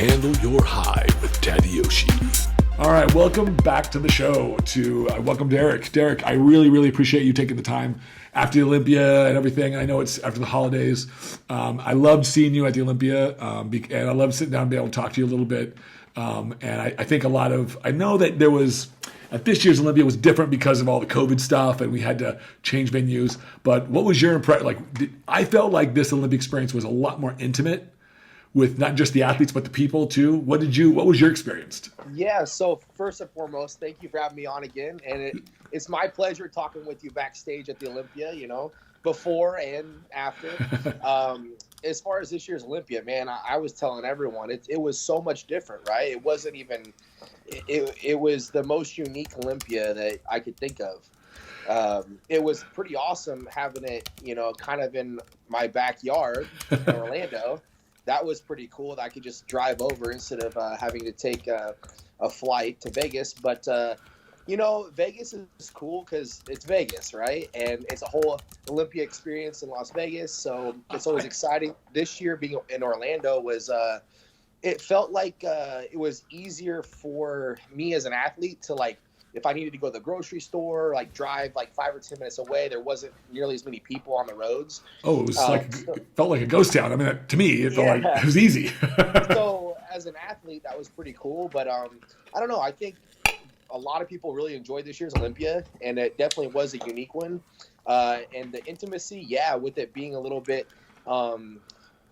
Handle your high with Tadayoshi. All right, welcome back to the show. Welcome Derek. Derek, I really appreciate you taking the time after the Olympia and everything. I know it's after the holidays. I loved seeing you at the Olympia, and I loved sitting down and being able to talk to you a little bit. And I think I know that there was, at this year's Olympia was different because of all the COVID stuff and we had to change venues. But what was your impression? I felt like this Olympic experience was a lot more intimate with not just the athletes, but the people too. What was your experience? Yeah, so first and foremost, thank you for having me on again. And it's my pleasure talking with you backstage at the Olympia, before and after. As far as this year's Olympia, man, I was telling everyone, it was so much different, right? It wasn't even, it was the most unique Olympia that I could think of. It was pretty awesome having it, kind of in my backyard in Orlando. That was pretty cool that I could just drive over instead of having to take a flight to Vegas. But, Vegas is cool because it's Vegas, right? And it's a whole Olympia experience in Las Vegas. So it's always exciting. This year being in Orlando was it felt like it was easier for me as an athlete to, like, if I needed to go to the grocery store, like drive like 5 or 10 minutes away, there wasn't nearly as many people on the roads. Oh, it was it felt like a ghost town. I mean, to me, it felt like it was easy. So as an athlete, that was pretty cool. But I don't know. I think a lot of people really enjoyed this year's Olympia, and it definitely was a unique one. And the intimacy, with it being a little bit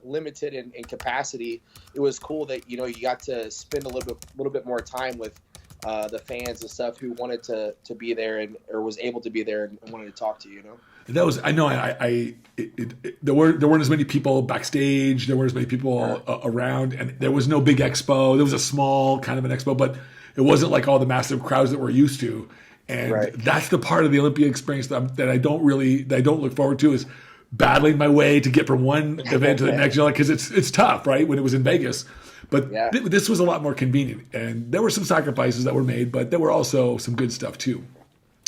limited in capacity, it was cool that, you got to spend a little bit more time with the fans and stuff who wanted to be there or was able to be there and wanted to talk to you. That was, I know, there weren't as many people backstage. There weren't as many people around, and there was no big expo. There was a small kind of an expo, but it wasn't like all the massive crowds that we're used to. And that's the part of the Olympia experience that I don't look forward to, is battling my way to get from one event to the next, because it's tough, right? When it was in Vegas. But this was a lot more convenient, and there were some sacrifices that were made, but there were also some good stuff too.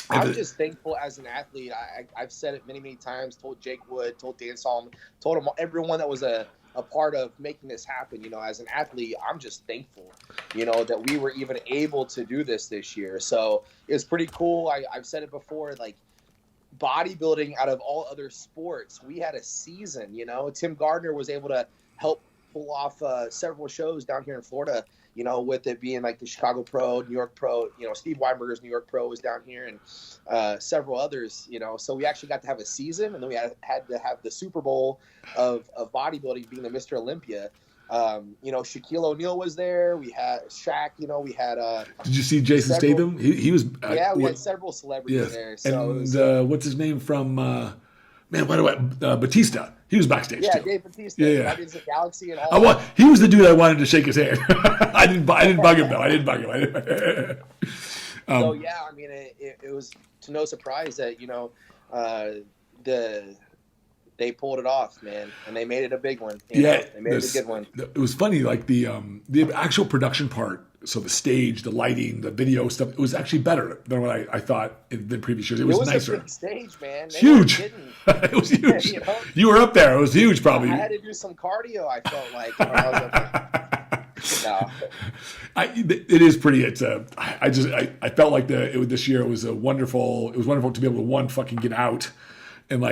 I'm just thankful as an athlete. I've said it many times, told Jake Wood, told Dan Solomon, told everyone that was a part of making this happen. As an athlete, I'm just thankful, that we were even able to do this year. So it was pretty cool. I've said it before, like, bodybuilding out of all other sports, we had a season. Tim Gardner was able to help pull off several shows down here in Florida, with it being like the Chicago Pro, New York Pro, Steve Weinberger's New York Pro was down here, and several others, so we actually got to have a season, and then we had to have the Super Bowl of bodybuilding being the Mr. Olympia. Shaquille O'Neal was there. We had Shaq, we had did you see Jason Statham? He was we had several celebrities there. So and what's his name from Batista? He was backstage too. Dave Batista. Guardians of the Galaxy and all. He was the dude I wanted to shake his hand. I didn't bug him though. I didn't bug him. So I mean, it was to no surprise that they pulled it off, man, and they made it a big one. They made it a good one. It was funny, like the actual production part. So the stage, the lighting, the video stuff, it was actually better than what I thought in the previous years. It was nicer. A big stage, man. It's huge. It was huge. You were up there. It was huge, probably. I had to do some cardio, I felt like. When I was up there. It is pretty. I felt like this year it was wonderful to be able to fucking get out and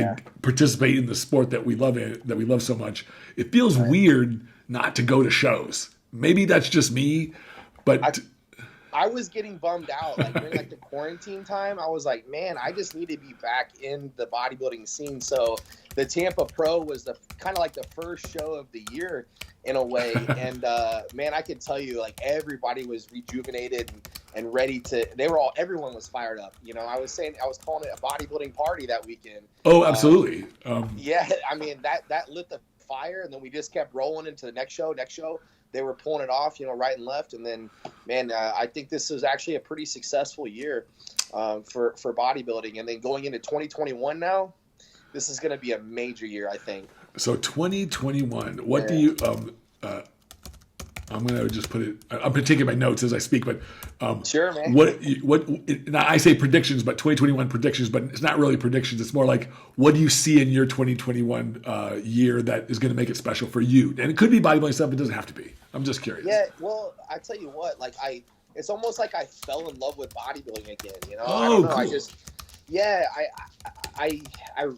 participate in the sport that we love so much. It feels weird not to go to shows. Maybe that's just me. But I was getting bummed out, like during the quarantine time. I was like, man, I just need to be back in the bodybuilding scene. So the Tampa Pro was the kind of like the first show of the year in a way. And man, I could tell you, like, everybody was rejuvenated and ready to. Everyone was fired up. I was calling it a bodybuilding party that weekend. Oh, absolutely. I mean that lit the fire, and then we just kept rolling into the next show. They were pulling it off, right and left. And then, man, I think this was actually a pretty successful year for bodybuilding. And then going into 2021 now, this is going to be a major year, I think. So 2021, what do you I'm going to just put it. I'm taking my notes as I speak, but sure, man. Now I say predictions, but 2021 predictions, but it's not really predictions. It's more like, what do you see in your 2021 year that is going to make it special for you? And it could be bodybuilding stuff. It doesn't have to be. I'm just curious. Yeah, well, I tell you what, like it's almost like I fell in love with bodybuilding again. You know, I Oh, don't know. cool. Yeah, I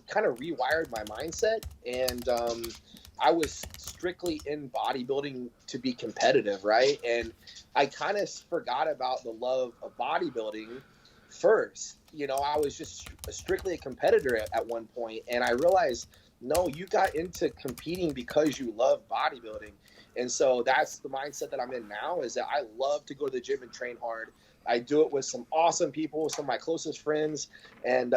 kind of rewired my mindset, and I was strictly in bodybuilding to be competitive, right? And I kind of forgot about the love of bodybuilding first. You know, I was just strictly a competitor at one point, and I realized, no, you got into competing because you love bodybuilding. And so that's the mindset that I'm in now, is that I love to go to the gym and train hard. I do it with some awesome people, some of my closest friends, and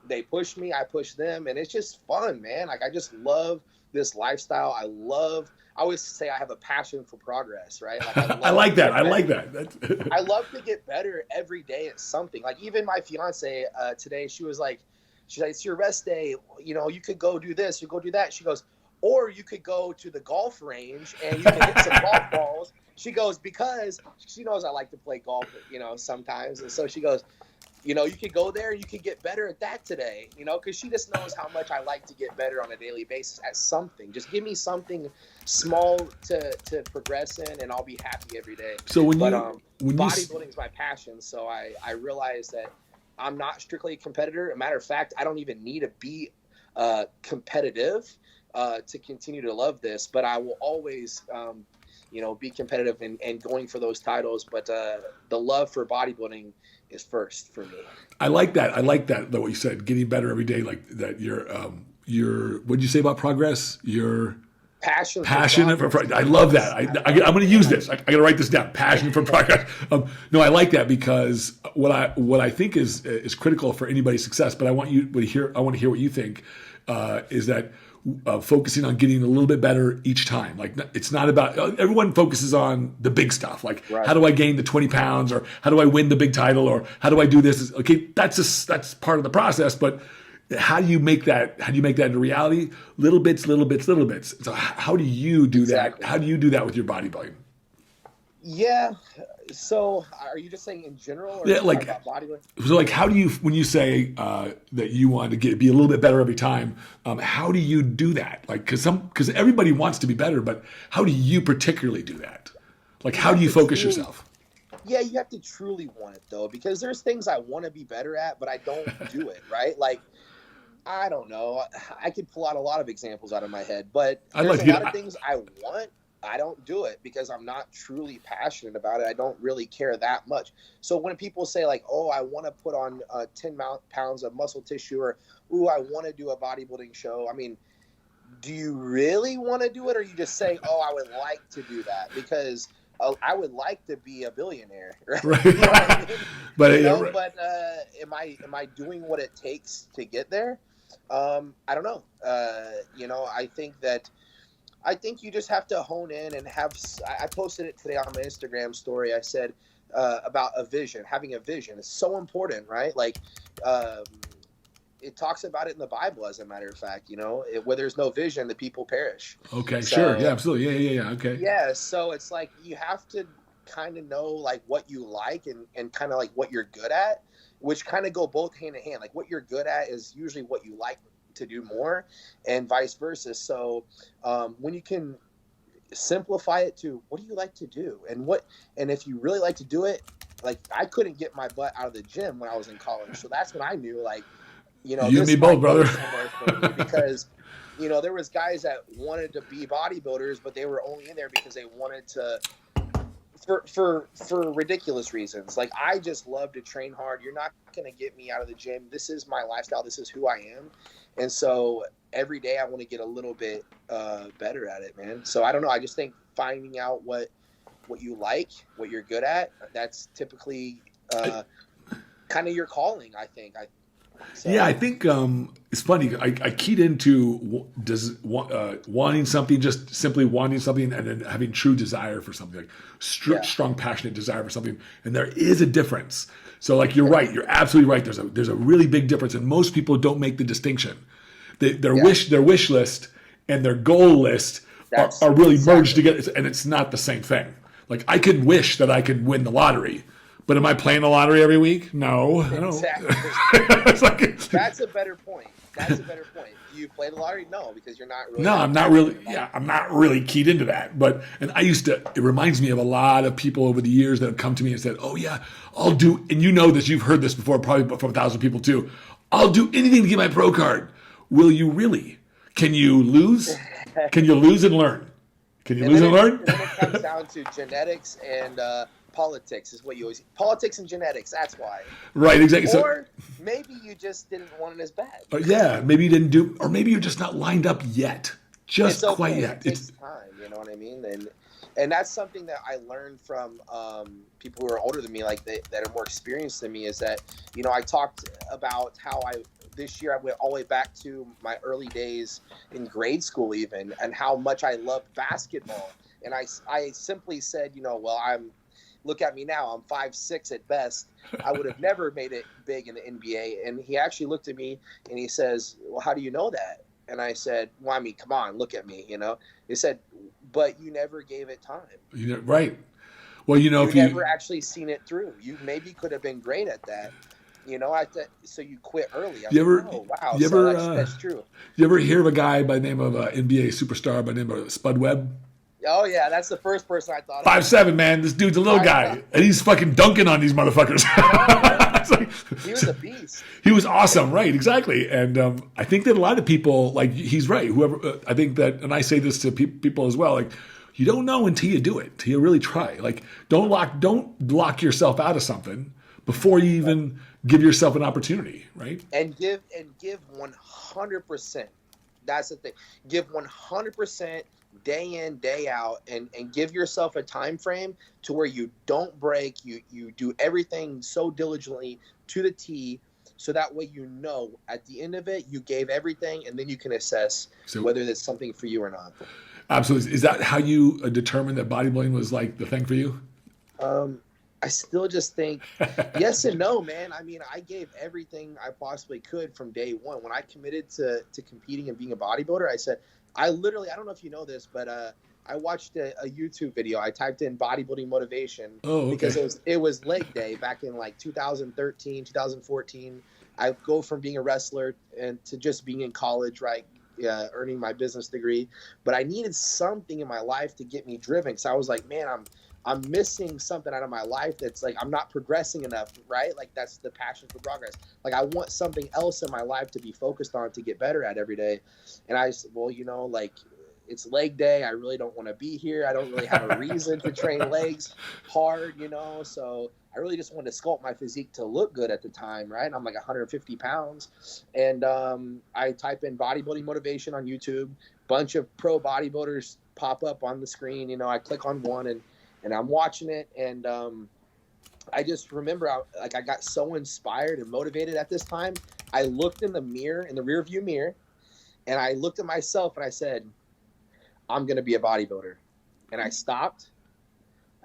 they push me, I push them, and it's just fun, man. Like, I just love this lifestyle. I always say I have a passion for progress, right? Like, I like that. I like that. I love to get better every day at something. Like, even my fiance today, she's like, it's your rest day. You know, you could go do this, you go do that. She goes, or you could go to the golf range and you can hit some golf balls. She goes, because she knows I like to play golf, you know, sometimes. And so she goes, you know, you could go there and you could get better at that today, you know, because she just knows how much I like to get better on a daily basis at something. Just give me something small to progress in, and I'll be happy every day. So when bodybuilding is my passion, so I realize that I'm not strictly a competitor. As a matter of fact, I don't even need to be competitive to continue to love this, but I will always you know, be competitive and going for those titles. But the love for bodybuilding is first for me. I like that. I like that, though, what you said, getting better every day, like that your what did you say about progress? Your passionate for progress. I love that. I'm going to use this. I got to write this down. Passion for progress. No, I like that, because what I think is critical for anybody's success, but I want to hear what you think, is that focusing on getting a little bit better each time. Like, it's not about, everyone focuses on the big stuff. Like, right, how do I gain the 20 pounds, or how do I win the big title, or how do I do this? Okay, that's part of the process, but how do you make that into reality? Little bits. So how do you do that? How do you do that with your bodybuilding? Yeah. So are you just saying in general, or like about bodybuilding? So, like, how do you, when you say that you want to be a little bit better every time, how do you do that? Like, because everybody wants to be better, but how do you particularly do that? Like, how do you focus yourself? Yeah, you have to truly want it, though, because there's things I want to be better at, but I don't do it, right? Like, I don't know. I could pull out a lot of examples out of my head, but there's a lot of things I want. I don't do it because I'm not truly passionate about it. I don't really care that much. So when people say, like, oh, I want to put on 10 pounds of muscle tissue, or, ooh, I want to do a bodybuilding show. I mean, do you really want to do it? Or are you just saying, oh, I would like to do that because I would like to be a billionaire, right? You know what I mean? But am I doing what it takes to get there? I don't know. I think you just have to hone in and have. I posted it today on my Instagram story. I said about a vision, having a vision is so important, right? Like, it talks about it in the Bible, as a matter of fact. You know, where there's no vision, the people perish. Okay, so, sure, yeah, absolutely, yeah, okay. Yeah, so it's like you have to kind of know, like, what you like and kind of like what you're good at, which kind of go both hand in hand. Like, what you're good at is usually what you like to do more, and vice versa. So when you can simplify it to what do you like to do, and if you really like to do it, like, I couldn't get my butt out of the gym when I was in college, so that's when I knew, like, you know, you and me both, brother. Because, you know, there was guys that wanted to be bodybuilders, but they were only in there because they wanted to, for ridiculous reasons. Like, I just love to train hard. You're not going to get me out of the gym. This is my lifestyle. This is who I am. And so every day I want to get a little bit better at it, man. So I don't know. I just think finding out what you like, what you're good at, that's typically kind of your calling, I think. So. Yeah, I think it's funny. I keyed into wanting something, just simply wanting something, and then having true desire for something, like strong, passionate desire for something. And there is a difference. So, like, you're right. You're absolutely right. There's a really big difference, and most people don't make the distinction. Their wish list and their goal list are really merged together, and it's not the same thing. Like, I could wish that I could win the lottery, but am I playing the lottery every week? No. Exactly. It's like, That's a better point. you play the lottery? No, because you're not really. No, I'm not really. Yeah, I'm not really keyed into that. But it reminds me of a lot of people over the years that have come to me and said, "Oh yeah, I'll do." And you know this. You've heard this before, probably from 1,000 people too. I'll do anything to get my pro card. Will you really? Can you lose? Can you lose and learn? Can you lose and learn? And then it comes down to genetics and politics is what you always. Politics and genetics. That's why. Right. Exactly. Or maybe you just didn't want it as bad. Yeah. Maybe you didn't do, or maybe you're just not lined up yet. Just it's quite okay. yet. It takes time. You know what I mean? And that's something that I learned from people who are older than me, like that are more experienced than me, is that, I talked about how this year I went all the way back to my early days in grade school even, and how much I loved basketball. And I simply said, look at me now, I'm 5'6" at best. I would have never made it big in the NBA. And he actually looked at me and he says, well, how do you know that? And I said, well, I mean, come on, look at me, He said, but you never gave it time. Right. Well, if you never actually seen it through. You maybe could have been great at that. So you quit early. Wow. That's true. You ever hear of a guy by the name of NBA superstar by the name of Spud Webb? Oh yeah, that's the first person I thought of. 5'7", man. This dude's a little guy, and he's fucking dunking on these motherfuckers. He was a beast. He was awesome, right? Exactly. And I think that a lot of people, like, he's right. Whoever, I think that, and I say this to people as well, like, you don't know until you do it, until you really try. Like, don't lock yourself out of something before you even give yourself an opportunity, right? And give 100%. That's the thing. Give 100%. Day in, day out, and give yourself a time frame to where you don't break, you do everything so diligently to the T, so that way at the end of it you gave everything, and then you can assess whether that's something for you or not. Absolutely. Is that how you determined that bodybuilding was like the thing for you? I still just think yes and no, man. I mean, I gave everything I possibly could from day one. When I committed to competing and being a bodybuilder, I said, I don't know if you know this, but I watched a YouTube video. I typed in bodybuilding motivation because it was leg day back in like 2013, 2014. I go from being a wrestler and to just being in college, right? Earning my business degree. But I needed something in my life to get me driven. So I was like, man, I'm missing something out of my life that's like I'm not progressing enough, right? Like that's the passion for progress. Like I want something else in my life to be focused on to get better at every day. And I said, well, like it's leg day. I really don't want to be here. I don't really have a reason to train legs hard, so I really just wanted to sculpt my physique to look good at the time, right? And I'm like 150 pounds. And I type in bodybuilding motivation on YouTube. Bunch of pro bodybuilders pop up on the screen. I click on one and I'm watching it, and I just remember I got so inspired and motivated at this time. I looked in the rear view mirror, and I looked at myself and I said, I'm going to be a bodybuilder. And I stopped.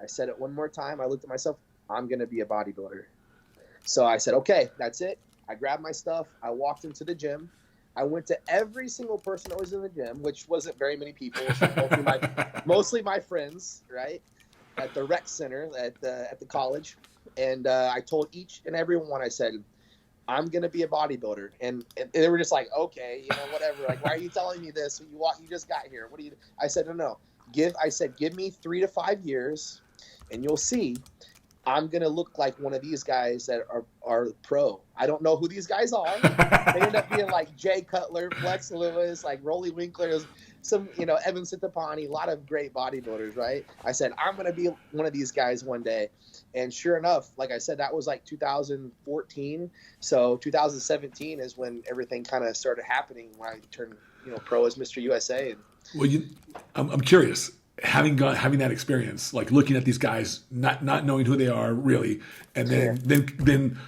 I said it one more time. I looked at myself, I'm going to be a bodybuilder. So I said, okay, that's it. I grabbed my stuff. I walked into the gym. I went to every single person that was in the gym, which wasn't very many people, mostly my friends, right? At the rec center at the college, and I told each and every one, I said, I'm gonna be a bodybuilder, and they were just like, okay, whatever. Like, why are you telling me this? You just got here. What do you? I said, no. Give me 3 to 5 years, and you'll see. I'm gonna look like one of these guys that are pro. I don't know who these guys are. They end up being like Jay Cutler, Flex Lewis, like Rolly Winkler, some Evan Sitapani, a lot of great bodybuilders, right? I said I'm gonna be one of these guys one day, and sure enough, like I said, that was like 2014. So 2017 is when everything kind of started happening when I turned pro as Mr. USA. Well, I'm curious. Having that experience, like looking at these guys, not knowing who they are really, and then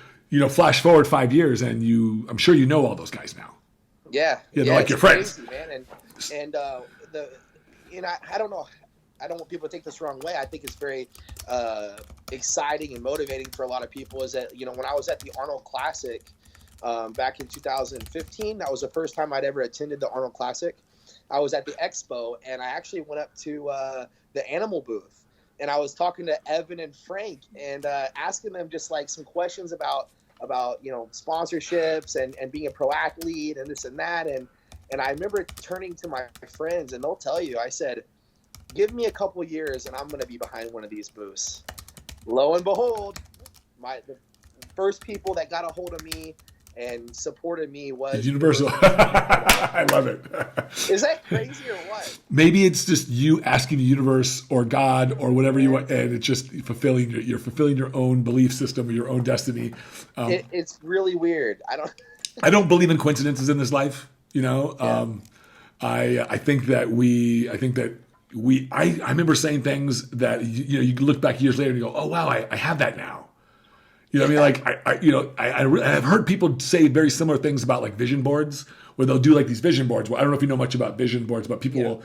flash forward 5 years, and I'm sure all those guys now. Yeah, they're like your friends, crazy, man. And I don't know. I don't want people to take this the wrong way. I think it's very exciting and motivating for a lot of people. Is that when I was at the Arnold Classic back in 2015, that was the first time I'd ever attended the Arnold Classic. I was at the expo, and I actually went up to the animal booth, and I was talking to Evan and Frank and asking them just like some questions about sponsorships and being a pro athlete and this and that, And I remember turning to my friends, and they'll tell you, I said, give me a couple years and I'm going to be behind one of these booths. Lo and behold, the first people that got a hold of me and supported me was Universal. I love it. Is that crazy or what? Maybe it's just you asking the universe or God or whatever you want, and it's just fulfilling your own belief system or your own destiny. It's really weird. I don't believe in coincidences in this life. I think that I remember saying things that you look back years later and you go, oh wow, I have that now. You know what I mean? Like I've heard people say very similar things about like vision boards, where they'll do like these vision boards. Well, I don't know if you know much about vision boards, but people will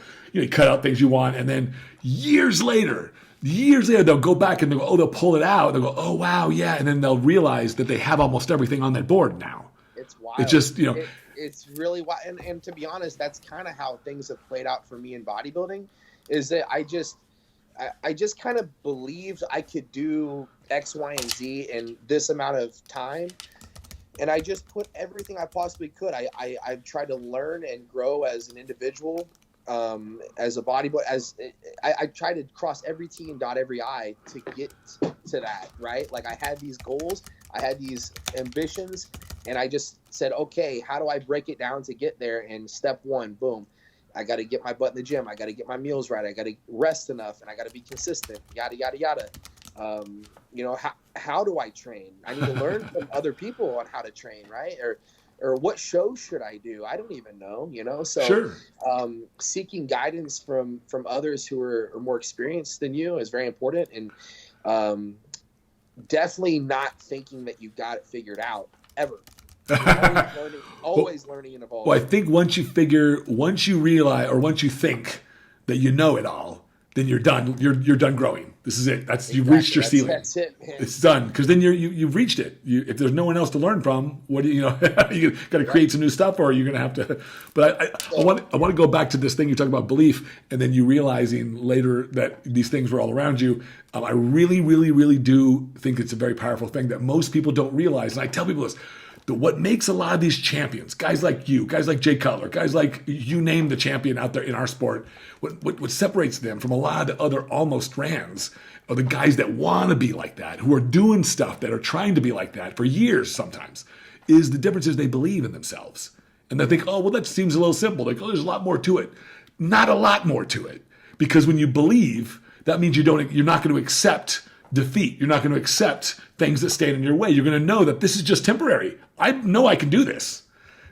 cut out things you want, and then years later they'll go back and they'll pull it out. They'll go, oh wow, yeah, and then they'll realize that they have almost everything on that board now. It's wild. It's just it's really wild, and to be honest, that's kind of how things have played out for me in bodybuilding. Is that I just kind of believed I could do X, Y, and Z in this amount of time. And I just put everything I possibly could. I've tried to learn and grow as an individual, as a bodybuilder. I tried to cross every T and dot every I to get to that, right? Like I had these goals, I had these ambitions, and I just said, okay, how do I break it down to get there? And step one, boom. I got to get my butt in the gym. I got to get my meals right. I got to rest enough, and I got to be consistent. Yada yada yada. How do I train? I need to learn from other people on how to train, right? Or what shows should I do? I don't even know. So sure. Seeking guidance from others who are more experienced than you is very important, and definitely not thinking that you got it figured out ever. Always learning and evolving. Well, I think once you realize, or once you think that you know it all, then you're done. You're done growing. This is it. You've reached your ceiling. That's it, man. It's done, because then you've reached it. If there's no one else to learn from, what do you got to create some new stuff, or are you going to have to? But I want to go back to this thing you talk about belief, and then you realizing later that these things were all around you. I really, really, really do think it's a very powerful thing that most people don't realize. And I tell people this. What makes a lot of these champions, guys like you, guys like Jay Cutler, guys like you name the champion out there in our sport, what separates them from a lot of the other almost strands are the guys that want to be like that, who are doing stuff that are trying to be like that for years sometimes, is the difference is they believe in themselves. And they think, oh, well, that seems a little simple. Like, oh, there's a lot more to it. Not a lot more to it. Because when you believe, that means you're not going to accept defeat. You're not going to accept things that stand in your way. You're going to know that this is just temporary. I know I can do this.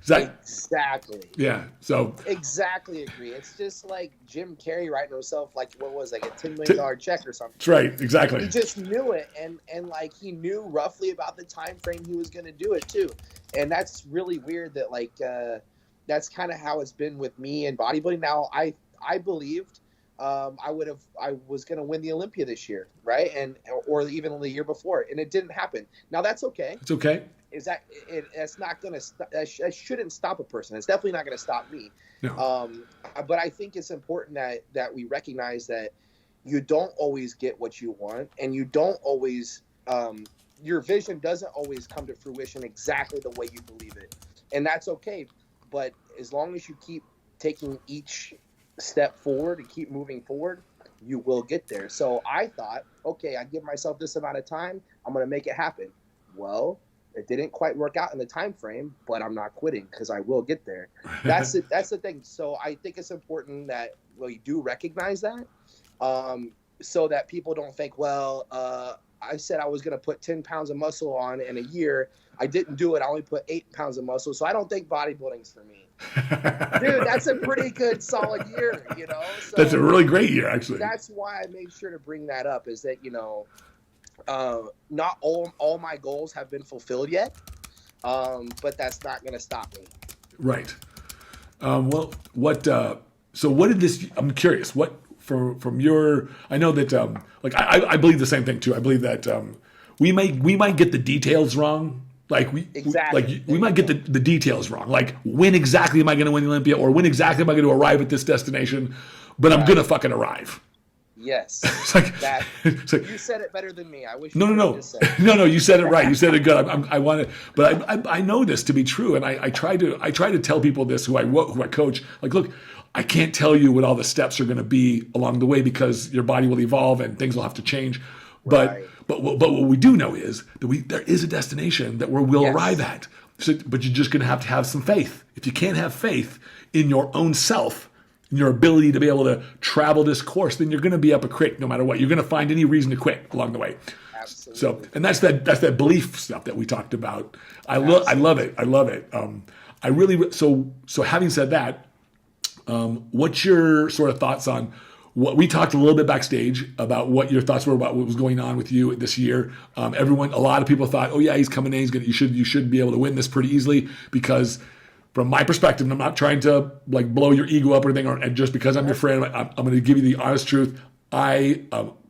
Exactly. Yeah. So exactly agree. It's just like Jim Carrey writing himself like a $10 million check or something. That's right. Exactly. He just knew it, and like he knew roughly about the time frame he was going to do it too. And that's really weird that like that's kind of how it's been with me in bodybuilding. Now I believed I was going to win the Olympia this year, right? Or even the year before, and it didn't happen. Now that's okay. It's okay. It's not going to that shouldn't stop a person. It's definitely not going to stop me. No. But I think it's important that we recognize that you don't always get what you want, and you don't always your vision doesn't always come to fruition exactly the way you believe it, and that's okay. But as long as you keep taking each step forward and keep moving forward, you will get there. So I thought, okay, I give myself this amount of time, I'm going to make it happen. Well, it didn't quite work out in the time frame, but I'm not quitting because I will get there. That's it. That's the thing. So I think it's important that we do recognize that, so that people don't think, well, I said I was going to put 10 pounds of muscle on in a year. I didn't do it. I only put 8 pounds of muscle. So I don't think bodybuilding's for me. Dude, that's a pretty good solid year, So that's a really great year, actually. That's why I made sure to bring that up, is that, not all my goals have been fulfilled yet, but that's not going to stop me. Right. Well, so what did this, I'm curious, what, from your, I know that, I believe the same thing too. I believe that we might get the details wrong. We might get the details wrong. Like, when exactly am I going to win the Olympia, or when exactly am I going to arrive at this destination? But I'm going to fucking arrive. Yes. It's like, That it's like, you said it better than me. I wish. no, you no, would've no, just said it. no, no. You said it right. You said it good. I want to, but I know this to be true, and I try to tell people this who I coach. Like, look, I can't tell you what all the steps are going to be along the way because your body will evolve and things will have to change. Right. But what we do know is that there is a destination that we'll Yes. arrive at. So, but you're just going to have some faith. If you can't have faith in your own self, in your ability to be able to travel this course, then you're going to be up a creek no matter what. You're going to find any reason to quit along the way. Absolutely. So, and that's that belief stuff that we talked about. I love it. I really so having said that, what's your sort of thoughts on what we talked a little bit backstage about what your thoughts were about what was going on with you this year? A lot of people thought, oh yeah, he's coming in. You should be able to win this pretty easily because from my perspective, and I'm not trying to like blow your ego up or anything, and just because I'm your friend, I'm going to give you the honest truth. I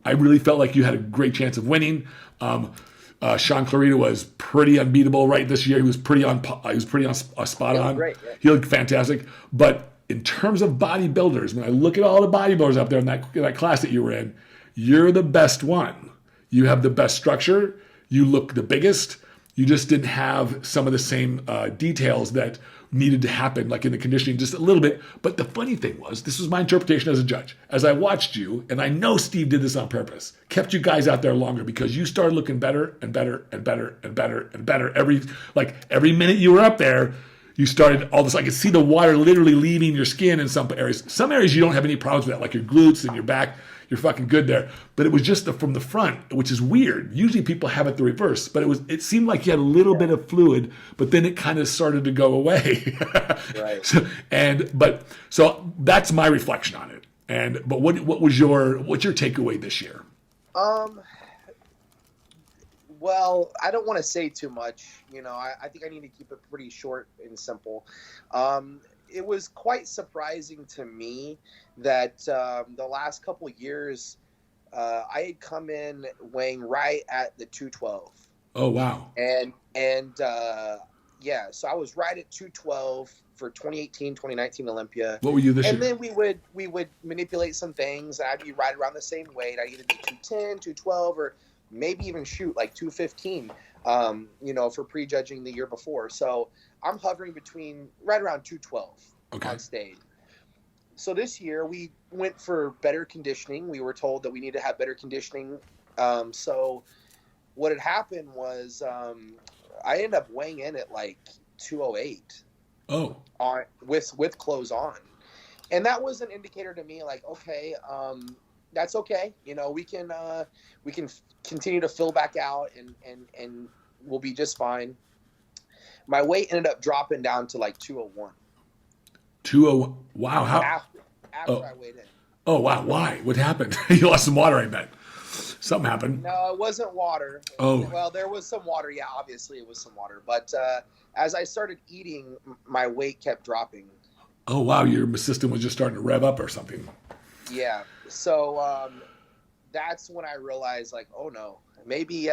really felt like you had a great chance of winning. Sean Clarita was pretty unbeatable right this year. He was pretty on spot on. Great, yeah. He looked fantastic. But in terms of bodybuilders, when I look at all the bodybuilders up there in that class that you were in, you're the best one. You have the best structure. You look the biggest. You just didn't have some of the same details that needed to happen, like in the conditioning, just a little bit. But the funny thing was, this was my interpretation as a judge. As I watched you, and I know Steve did this on purpose, kept you guys out there longer because you started looking better and better and better and better and better. Every minute you were up there, you started all this. I could see the water literally leaving your skin in some areas. Some areas you don't have any problems with that, like your glutes and your back. You're fucking good there. But it was just from the front, which is weird. Usually people have it the reverse, but it seemed like you had a little bit of fluid, but then it kind of started to go away. Right. So that's my reflection on it. But what's your takeaway this year? Well, I don't want to say too much. I think I need to keep it pretty short and simple. It was quite surprising to me that the last couple of years, I had come in weighing right at the 212. Oh, wow. So I was right at 212 for 2018, 2019 Olympia. What were you this year? And then we would manipulate some things. I'd be right around the same weight. I'd either be 210, 212, or maybe even shoot like 215, for prejudging the year before. So I'm hovering between right around 212 on stage. So this year we went for better conditioning. We were told that we need to have better conditioning. So what had happened was I ended up weighing in at like 208. Oh. With clothes on. And that was an indicator to me like, okay, that's okay. We can continue to fill back out and we'll be just fine. My weight ended up dropping down to like 201. 201. Wow. How? After I weighed in. Oh, wow. Why? What happened? You lost some water, I bet. Something happened. No, it wasn't water. Oh. Well, there was some water. Yeah, obviously it was some water. But as I started eating, my weight kept dropping. Oh, wow. Your system was just starting to rev up or something. Yeah. So that's when I realized, like, oh no, maybe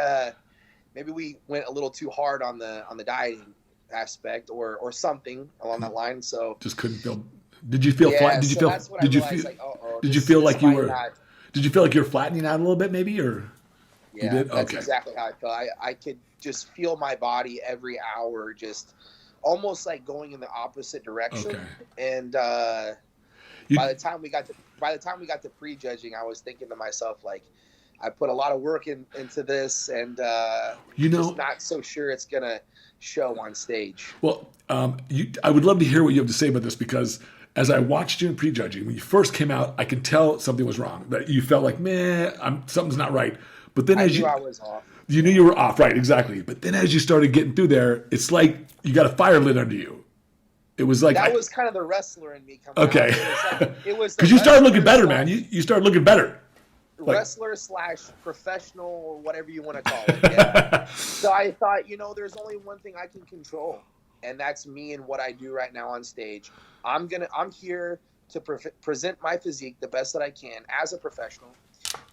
we went a little too hard on the dieting aspect or something along that line. So just couldn't feel. Did you feel flat? Did you feel? Did you feel? Like, did you feel like you were? Did you feel like you're flattening out a little bit, maybe, or? Yeah, you did? That's exactly how I felt. I could just feel my body every hour, just almost like going in the opposite direction. Okay. And by the time we got to prejudging, I was thinking to myself, like, I put a lot of work into this, and just not so sure it's gonna show on stage. Well, I would love to hear what you have to say about this, because as I watched you in prejudging, when you first came out, I could tell something was wrong. That you felt like, man, something's not right. But then I knew I was off. You knew you were off, right? Exactly. But then as you started getting through there, it's like you got a fire lit under you. It was like that was kind of the wrestler in me coming out. It was because you started looking better, man. You started looking better. Wrestler / professional, or whatever you want to call it. Yeah. So I thought, there's only one thing I can control, and that's me and what I do right now on stage. I'm here to present my physique the best that I can as a professional,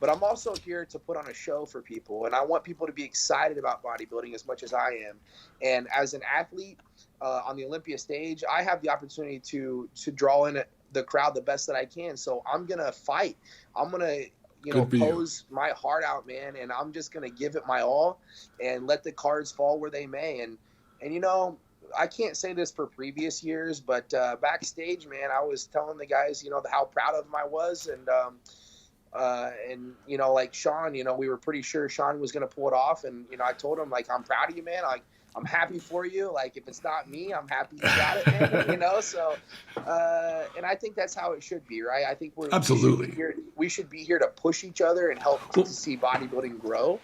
but I'm also here to put on a show for people, and I want people to be excited about bodybuilding as much as I am. And as an athlete on the Olympia stage, I have the opportunity to draw in the crowd the best that I can. So I'm gonna fight. I'm gonna Good for you. pose my heart out, man, and I'm just gonna give it my all and let the cards fall where they may. And I can't say this for previous years, but backstage, man, I was telling the guys, how proud of them I was, and like Sean, we were pretty sure Sean was gonna pull it off, and I told him, like, I'm proud of you, man. Like, I'm happy for you. Like, if it's not me, I'm happy you got it, man. So, and I think that's how it should be, right? I think absolutely we should be here to push each other and help to see bodybuilding grow,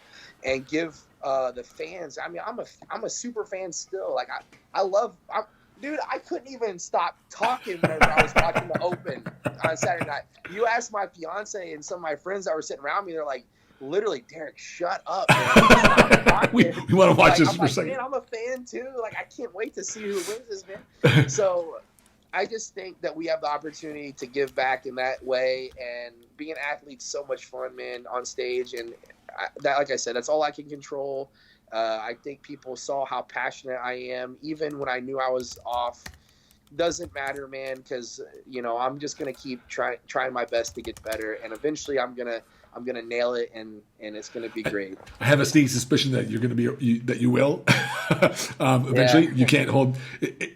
and give the fans. I mean, I'm a super fan still. Like, dude, I couldn't even stop talking whenever I was watching the Open on Saturday night. You asked my fiance and some of my friends that were sitting around me, they're like, literally, Derek, shut up, man. we want to watch this for a second. Man, I'm a fan too. Like, I can't wait to see who wins this, man. So I just think that we have the opportunity to give back in that way, and being an athlete's so much fun, man, on stage. And like I said, that's all I can control. I think people saw how passionate I am, even when I knew I was off. Doesn't matter, man, because I'm just gonna keep trying my best to get better, and eventually I'm gonna nail it, and it's gonna be great. I have a sneaking suspicion that you're gonna be that you will. Eventually, you can't hold.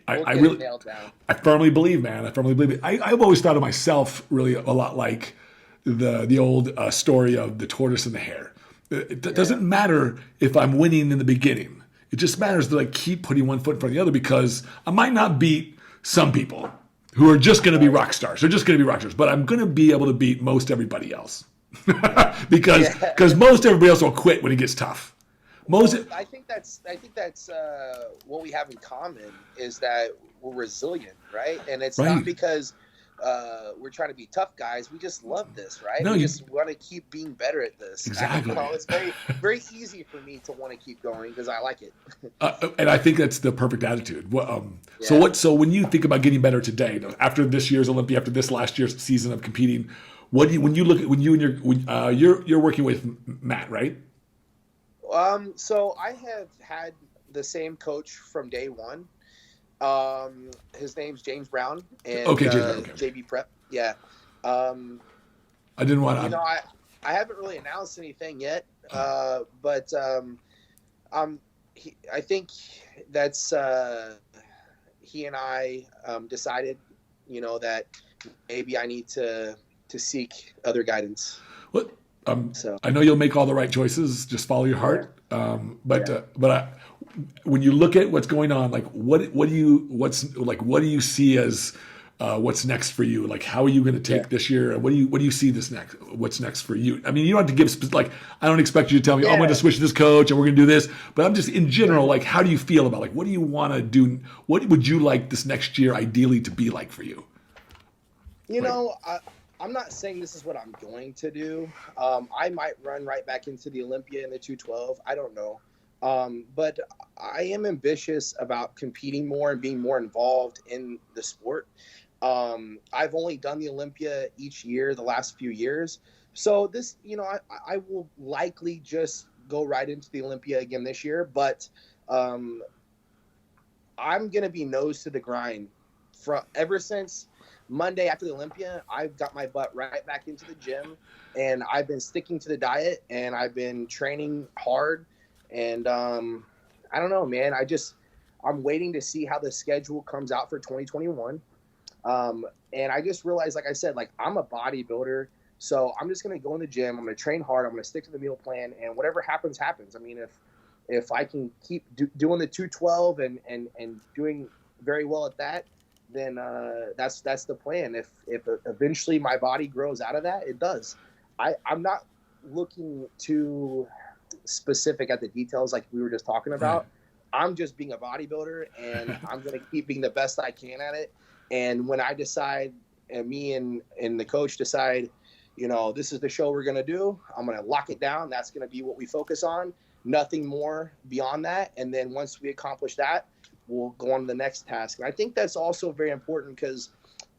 I really nailed down. I firmly believe, man. I firmly believe it. I've always thought of myself really a lot like the old story of the tortoise and the hare. It doesn't matter if I'm winning in the beginning. It just matters that I keep putting one foot in front of the other, because I might not beat some people who are just going to be rock stars. They're just going to be rock stars, but I'm going to be able to beat most everybody else because most everybody else will quit when it gets tough. I think that's what we have in common, is that we're resilient, right? And it's not because we're trying to be tough guys. We just love this, right? We just want to keep being better at this. Exactly. It's very, very easy for me to want to keep going because I like it. And I think that's the perfect attitude. So when you think about getting better today, after this year's Olympia, after this last year's season of competing, when you're working with Matt, right? So I have had the same coach from day one. His name's James Brown, and JB Prep. Yeah. I didn't want to. I haven't really announced anything yet, but I think that's he and I decided, that maybe I need to seek other guidance. Well, I know you'll make all the right choices. Just follow your heart. When you look at what's going on, like what do you see as what's next for you? Like, how are you going to take this year? What do you see what's next for you? I mean, you don't have to give I don't expect you to tell me, I'm going to switch this coach and we're going to do this, but I'm just in general, like, how do you feel about, like, what do you want to do? What would you like this next year ideally to be like for you? I'm not saying this is what I'm going to do. I might run right back into the Olympia in the 212. I don't know. But I am ambitious about competing more and being more involved in the sport. I've only done the Olympia each year the last few years. So this, I will likely just go right into the Olympia again this year. But I'm going to be nose to the grind. Ever since Monday after the Olympia, I've got my butt right back into the gym, and I've been sticking to the diet, and I've been training hard. And I don't know, man. I'm waiting to see how the schedule comes out for 2021. And I just realized, like I said, like, I'm a bodybuilder, so I'm just going to go in the gym. I'm going to train hard. I'm going to stick to the meal plan, and whatever happens, happens. I mean, if I can keep doing the 212 and doing very well at that, then that's the plan. If eventually my body grows out of that, it does. I'm not looking too specific at the details like we were just talking about. I'm just being a bodybuilder, and I'm going to keep being the best I can at it. And when I decide, and me and the coach decide, this is the show we're going to do, I'm going to lock it down. That's going to be what we focus on. Nothing more beyond that. And then once we accomplish that, we'll go on to the next task. And I think that's also very important, because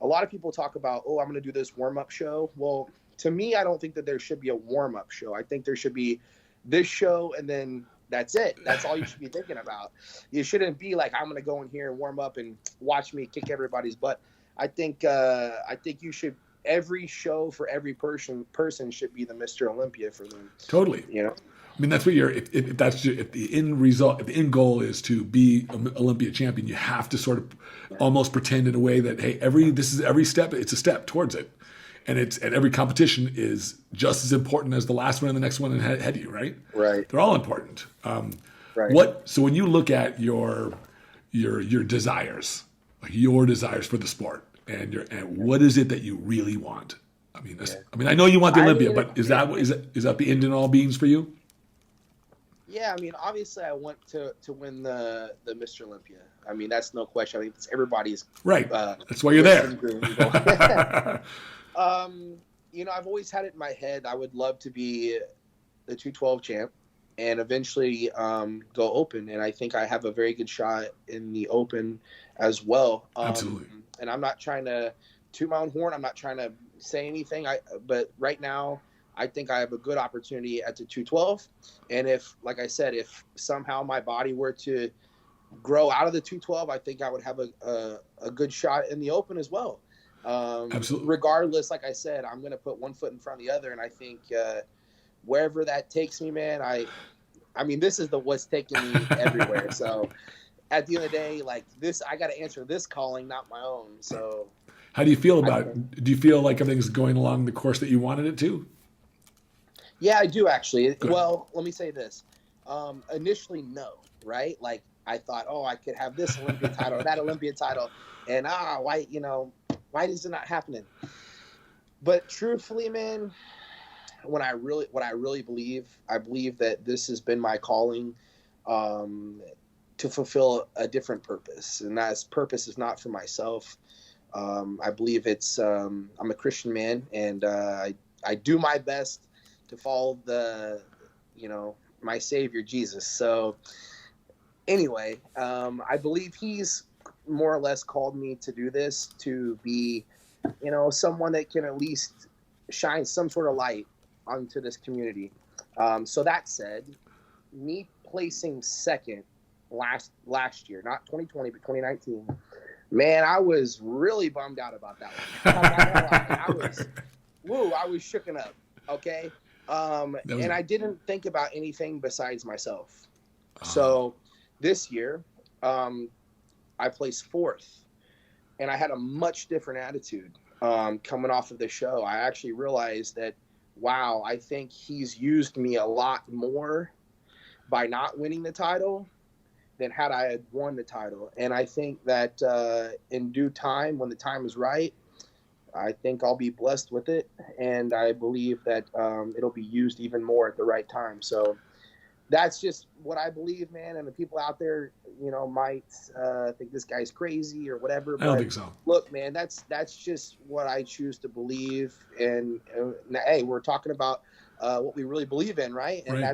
a lot of people talk about, I'm going to do this warm-up show. Well, to me, I don't think that there should be a warm-up show. I think there should be this show, and then that's it. That's all you should be thinking about. You shouldn't be like, I'm going to go in here and warm up and watch me kick everybody's butt. I think you should every show for every person should be the Mr. Olympia for them. Totally. You know. I mean, that's what if the end result, if the end goal is to be an Olympia champion, you have to sort of almost pretend in a way that, hey, every step, it's a step towards it. And every competition is just as important as the last one and the next one ahead of you, right? Right. They're all important. Right. So when you look at your desires, like your desires for the sport, and what is it that you really want? I mean, I know you want the Olympia, but is that the end and all beings for you? Yeah, I mean, obviously, I want to win the Mr. Olympia. I mean, that's no question. I think it's everybody's right. That's why you're there. You know, I've always had it in my head. I would love to be the 212 champ and eventually go open. And I think I have a very good shot in the open as well. Absolutely. And I'm not trying to toot my own horn. I'm not trying to say anything. But right now, I think I have a good opportunity at the 212. And if, like I said, if somehow my body were to grow out of the 212, I think I would have a good shot in the open as well. Absolutely. Regardless, like I said, I'm going to put one foot in front of the other. And I think wherever that takes me, man, I mean, this is what's taking me everywhere. So at the end of the day, like this, I got to answer this calling, not my own. So how do you feel about it? Do you feel like everything's going along the course that you wanted it to? Yeah, I do actually. Good. Well, let me say this. Initially, no, right? Like I thought, oh, I could have this Olympia title or that Olympia title. And why is it not happening? But truthfully, man, what I really believe, I believe that this has been my calling to fulfill a different purpose. And that purpose is not for myself. I believe it's, I'm a Christian man, and I do my best to follow my Savior, Jesus. So anyway, I believe he's more or less called me to do this, to be, someone that can at least shine some sort of light onto this community. So that said, me placing second last year, not 2020, but 2019, man, I was really bummed out about that one. I'm not gonna lie. I was shooken up. Okay. And I didn't think about anything besides myself. So this year, I placed fourth, and I had a much different attitude coming off of the show. I actually realized that, wow, I think he's used me a lot more by not winning the title than had I had won the title. And I think that in due time, when the time is right, I think I'll be blessed with it, and I believe that it'll be used even more at the right time. So that's just what I believe, man. And the people out there, might think this guy's crazy or whatever. I don't think so. Look, man, that's just what I choose to believe. And hey, we're talking about what we really believe in, right? And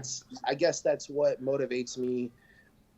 I guess that's what motivates me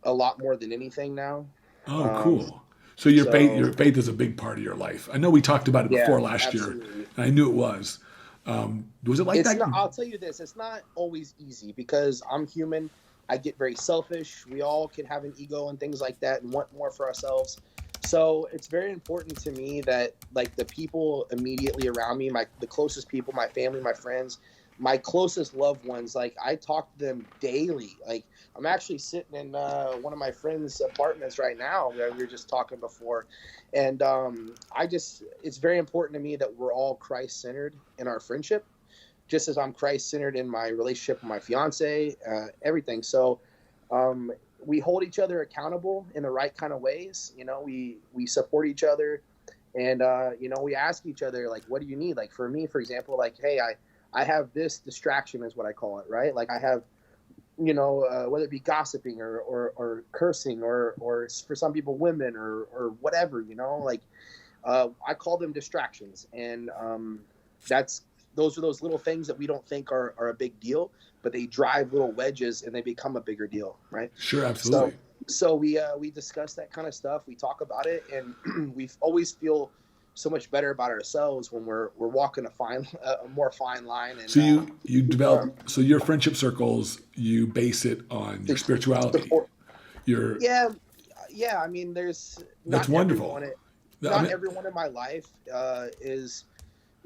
a lot more than anything now. Oh, cool. So your faith is a big part of your life. I know we talked about it before last year, and I knew it was. Was it like that? I'll tell you this. It's not always easy because I'm human. I get very selfish. We all can have an ego and things like that and want more for ourselves. So it's very important to me that, like, the people immediately around me, the closest people, my family, my friends, my closest loved ones, like, I talk to them daily. Like, I'm actually sitting in one of my friends' apartments right now where we were just talking before. And it's very important to me that we're all Christ-centered in our friendship, just as I'm Christ-centered in my relationship with my fiance, everything. So we hold each other accountable in the right kind of ways. We support each other, and, we ask each other, like, what do you need? Like, for me, for example, like, hey, I have this distraction is what I call it, right? Like I have, whether it be gossiping or cursing or for some people, women or whatever, like I call them distractions. And those are those little things that we don't think are a big deal, but they drive little wedges and they become a bigger deal, right? Sure, absolutely. So we discuss that kind of stuff. We talk about it, and we always feel so much better about ourselves when we're walking a more fine line. And, so you develop, so your friendship circles, you base it on your spirituality. Yeah. I mean, that's wonderful. Everyone in my life is,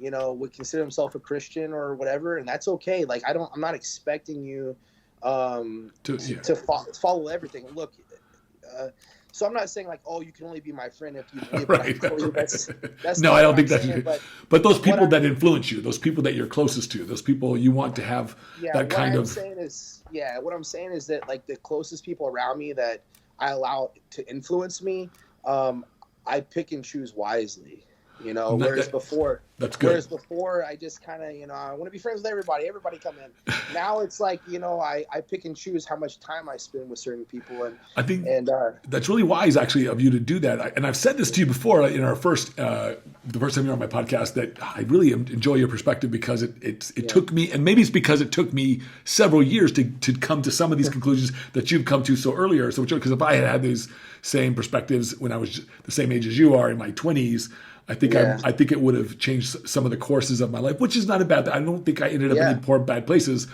would consider himself a Christian or whatever, and that's okay. Like I'm not expecting you to follow everything. Look, so I'm not saying like, oh, you can only be my friend if you believe right. That's no, I don't think that's saying, but those people that influence you, those people that you're closest to, those people you want to have that kind of. What I'm saying is that like the closest people around me that I allow to influence me, I pick and choose wisely. Whereas before, that's good. Whereas before, I just kind of, I want to be friends with everybody. Everybody come in. Now it's like, I pick and choose how much time I spend with certain people, and I think that's really wise, actually, of you to do that. And I've said this to you before in our first, the first time you were on my podcast, that I really enjoy your perspective because it took me, and maybe it's because it took me several years to come to some of these conclusions that you've come to so earlier. So because if I had these same perspectives when I was the same age as you are in my 20s. I think it would have changed some of the courses of my life, which is not a bad thing. I don't think I ended up in any poor, bad places,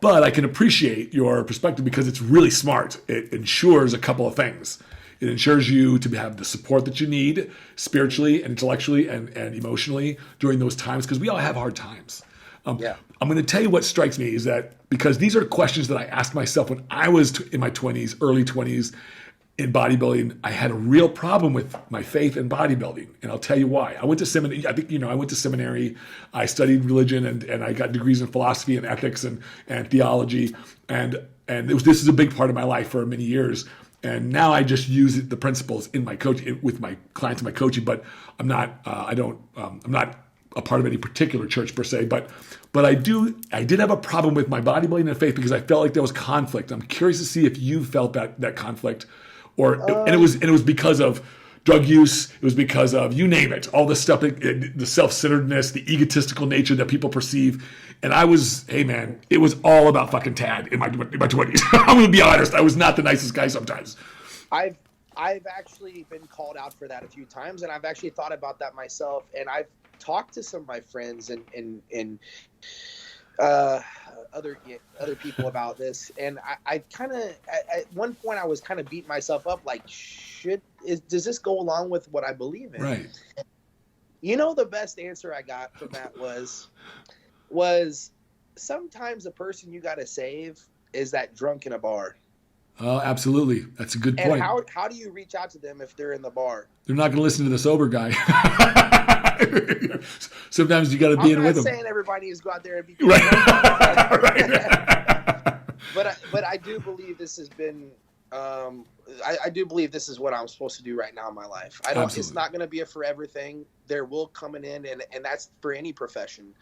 but I can appreciate your perspective because it's really smart. It ensures a couple of things. It ensures you to have the support that you need spiritually and intellectually and emotionally during those times, because we all have hard times. I'm going to tell you what strikes me is that, because these are questions that I asked myself when I was in my 20s, early 20s, in bodybuilding, I had a real problem with my faith in bodybuilding, and I'll tell you why. I went to seminary. I think I went to seminary. I studied religion, and I got degrees in philosophy and ethics and theology, and this is a big part of my life for many years. And now I just use the principles in my coaching with my clients in my coaching. But I'm not. I'm not a part of any particular church per se. But I did have a problem with my bodybuilding and faith because I felt like there was conflict. I'm curious to see if you felt that conflict. And it was because of drug use. It was because of, you name it, all this stuff, the self-centeredness, the egotistical nature that people perceive. And it was all about fucking Tad in my 20s. I'm going to be honest. I was not the nicest guy sometimes. I've actually been called out for that a few times, and I've actually thought about that myself. And I've talked to some of my friends and other people about this, and I kind of at one point I was kind of beating myself up like, does this go along with what I believe in? Right. The best answer I got from that was sometimes the person you got to save is that drunk in a bar. Oh, absolutely. That's a good point. And how do you reach out to them if they're in the bar? They're not going to listen to the sober guy. Sometimes you got to be in with them. I'm not saying everybody needs to go out there and be right. But I do believe this has been. I do believe this is what I'm supposed to do right now in my life. It's not going to be a forever thing. There will come an end, and that's for any profession.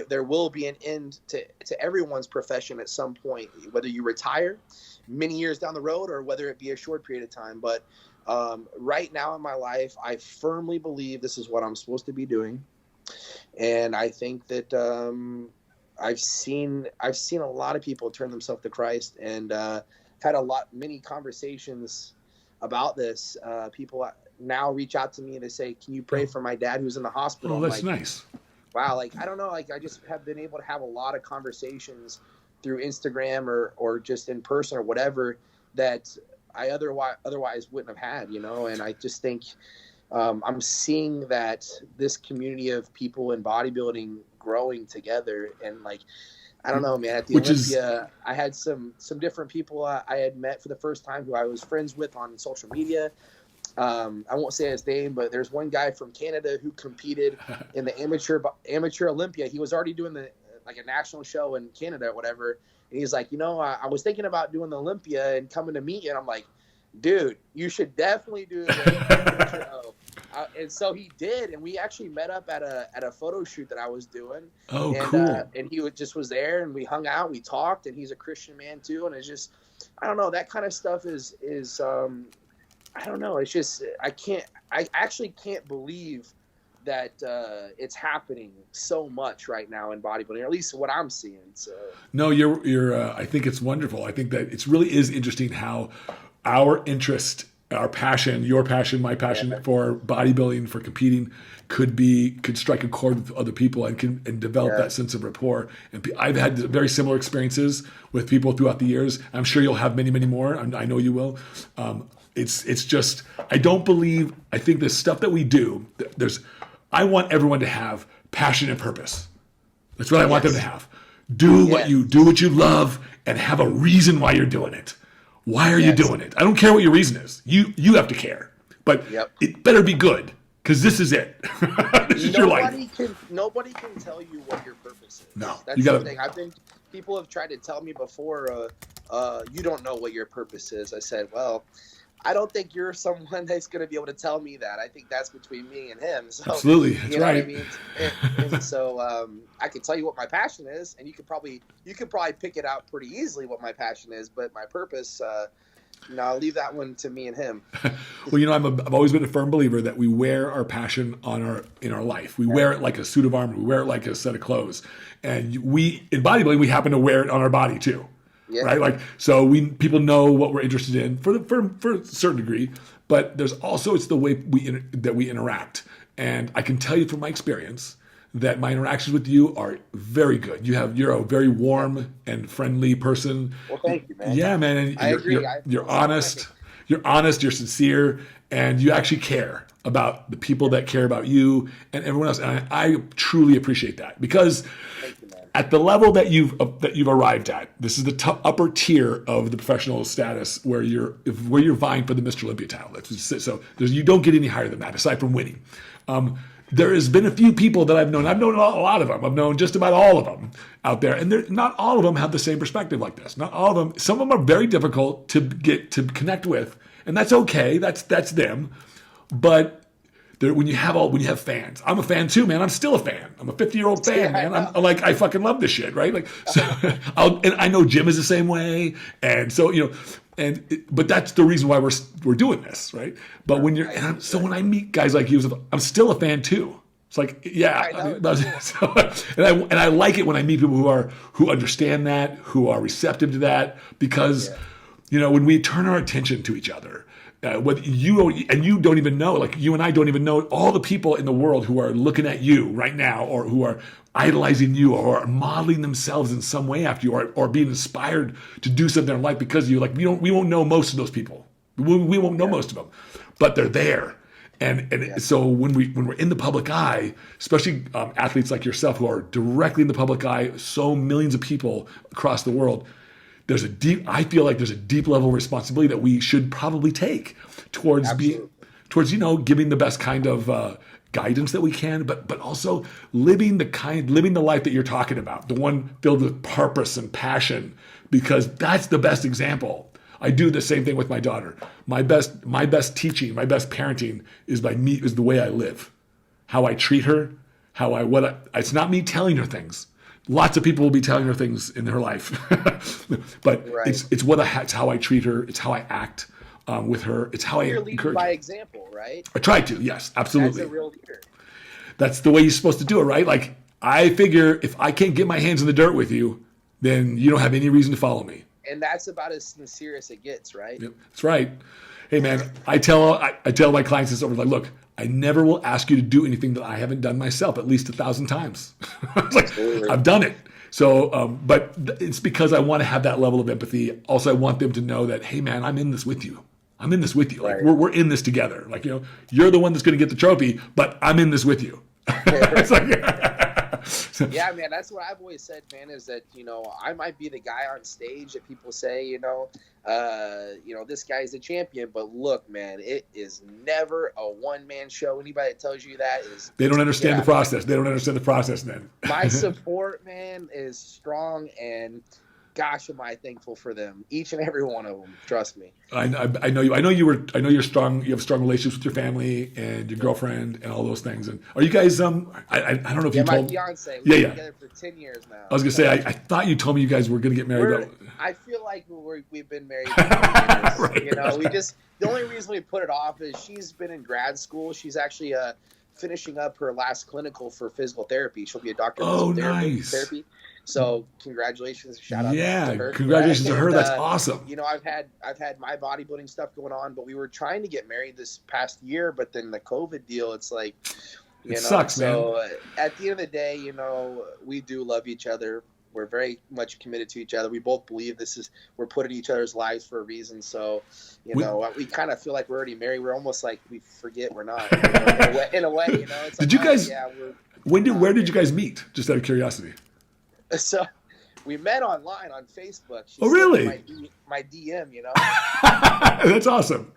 There will be an end to everyone's profession at some point, whether you retire many years down the road or whether it be a short period of time. But right now in my life, I firmly believe this is what I'm supposed to be doing, and I think that I've seen a lot of people turn themselves to Christ, and had many conversations about this. People now reach out to me and they say, "Can you pray for my dad who's in the hospital?" Oh, that's nice. Wow, I don't know, I just have been able to have a lot of conversations through Instagram or just in person or whatever that I otherwise wouldn't have had, and I just think I'm seeing that this community of people in bodybuilding growing together, and I don't know, man, at the Olympia, I had some different people I had met for the first time who I was friends with on social media. I won't say his name, but there's one guy from Canada who competed in the amateur Olympia. He was already doing a national show in Canada or whatever. And he's like, I was thinking about doing the Olympia and coming to meet you. And I'm like, dude, you should definitely do the show. And so he did, and we actually met up at a photo shoot that I was doing. Oh, cool. And he was there, and we hung out, we talked, and he's a Christian man too. And it's just, I don't know, that kind of stuff is I don't know. It's just I actually can't believe that it's happening so much right now in bodybuilding, or at least what I'm seeing. So no, you're. I think it's wonderful. I think that it really is interesting how our interest, our passion, your passion, my passion for bodybuilding, for competing, could strike a chord with other people and develop that sense of rapport. And I've had very similar experiences with people throughout the years. I'm sure you'll have many, many more. I know you will. It's just, I think the stuff that we do, I want everyone to have passion and purpose. That's what I want them to have. Do what you love and have a reason why you're doing it. Why are you doing it? I don't care what your reason is. You have to care. But it better be good, because this is it. This is your life. Nobody can tell you what your purpose is. No, that's the thing. People have tried to tell me before, you don't know what your purpose is. I said, well, I don't think you're someone that's going to be able to tell me that. I think that's between me and him. So, absolutely, that's right. What I mean? And so I can tell you what my passion is, and you could probably pick it out pretty easily what my passion is. But my purpose, I'll leave that one to me and him. Well, I've always been a firm believer that we wear our passion in our life. We wear it like a suit of armor. We wear it like a set of clothes. And in bodybuilding, we happen to wear it on our body too. Yeah. Right, like so people know what we're interested in for a certain degree, but there's also it's the way that we interact, and I can tell you from my experience that my interactions with you are very good. You're a very warm and friendly person. Well, thank you, man. Yeah, man, and I agree. You're honest. You're honest. You're sincere, and you actually care about the people that care about you and everyone else. And I truly appreciate that, because at the level that you've arrived at, this is the upper tier of the professional status where you're vying for the Mr. Olympia title. So you don't get any higher than that, aside from winning. There has been a few people that I've known. I've known a lot of them. I've known just about all of them out there, and not all of them have the same perspective like this. Not all of them. Some of them are very difficult to get to connect with, and that's okay. That's them. But when you have fans, I'm a fan too, man. I'm still a fan. I'm a 50-year-old fan, man. I fucking love this shit, right? Like, so, and I know Jim is the same way, and so but that's the reason why we're doing this, right? But when when I meet guys like you, I'm still a fan too. It's like, and I like it when I meet people who understand that, who are receptive to that, because when we turn our attention to each other. What you don't even know, like you and I don't even know all the people in the world who are looking at you right now, or who are idolizing you, or are modeling themselves in some way after you, or being inspired to do something in life because of you. Like we won't know most of those people. We won't know most of them, but they're there. And so when we're in the public eye, especially athletes like yourself who are directly in the public eye, so millions of people across the world. I feel like there's a deep level of responsibility that we should probably take towards giving the best kind of guidance that we can, but also living the life that you're talking about, the one filled with purpose and passion, because that's the best example. I do the same thing with my daughter. My best teaching, my best parenting is the way I live, how I treat her, it's not me telling her things. Lots of people will be telling her things in her life, but it's how I treat her. It's how I act with her. It's how You're I leading encourage by her. example, right? I try to, yes, absolutely. That's a real leader. That's the way you're supposed to do it, right? Like, I figure if I can't get my hands in the dirt with you, then you don't have any reason to follow me. And that's about as sincere as it gets, right? Yep, that's right. Hey, man, I tell my clients this over, like, look, I never will ask you to do anything that I haven't done myself at least 1,000 times. Like, I've done it. So, but it's because I want to have that level of empathy. Also, I want them to know that, hey, man, I'm in this with you. Like, we're in this together. Like, you're the one that's going to get the trophy, but I'm in this with you. It's like, yeah, man, that's what I've always said, man, is that, I might be the guy on stage that people say, this guy's the champion, but look, man, it is never a one-man show. Anybody that tells you that they don't understand the process. They don't understand the process, man. My support, man, is strong, and gosh, am I thankful for them, each and every one of them. Trust me. I know you. I know you're strong. You have strong relationships with your family and your girlfriend and all those things. And are you guys? I don't know if you told. My fiance. We've been together for 10 years now. I was gonna say. I thought you told me you guys were gonna get married. I feel like we've been married for 10 years. Right. The only reason we put it off is she's been in grad school. She's actually finishing up her last clinical for physical therapy. She'll be a doctor of physical therapy. So congratulations, shout out to her. Congratulations to her. That's awesome. I've had my bodybuilding stuff going on, but we were trying to get married this past year, but then the COVID deal, it's like, it sucks, man. So at the end of the day, we do love each other. We're very much committed to each other. We both believe we're put in each other's lives for a reason. So, we kind of feel like we're already married. We're almost like we forget we're not, in a way. It's did you guys? Where did you guys meet? Just out of curiosity. So we met online on Facebook. She Oh, really? My DM, you know. That's awesome.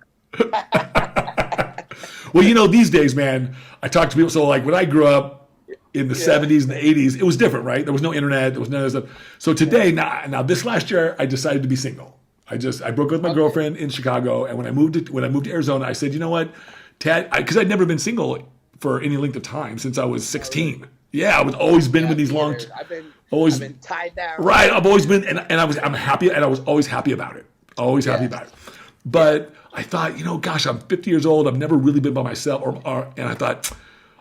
Well, these days, man, I talk to people. So, like, when I grew up in the 70s and the 80s, it was different, right? There was no internet. There was none of that stuff. So today, now this last year, I decided to be single. I broke up with my girlfriend in Chicago, and when I moved to Arizona, I said, you know what, Tad, because I'd never been single for any length of time since I was 16. Yeah, I've always been with these long. I've been tied down. Right, I've always been, and I'm happy, and I was always happy about it. Always happy about it. But I thought, gosh, I'm 50 years old. I've never really been by myself, and I thought,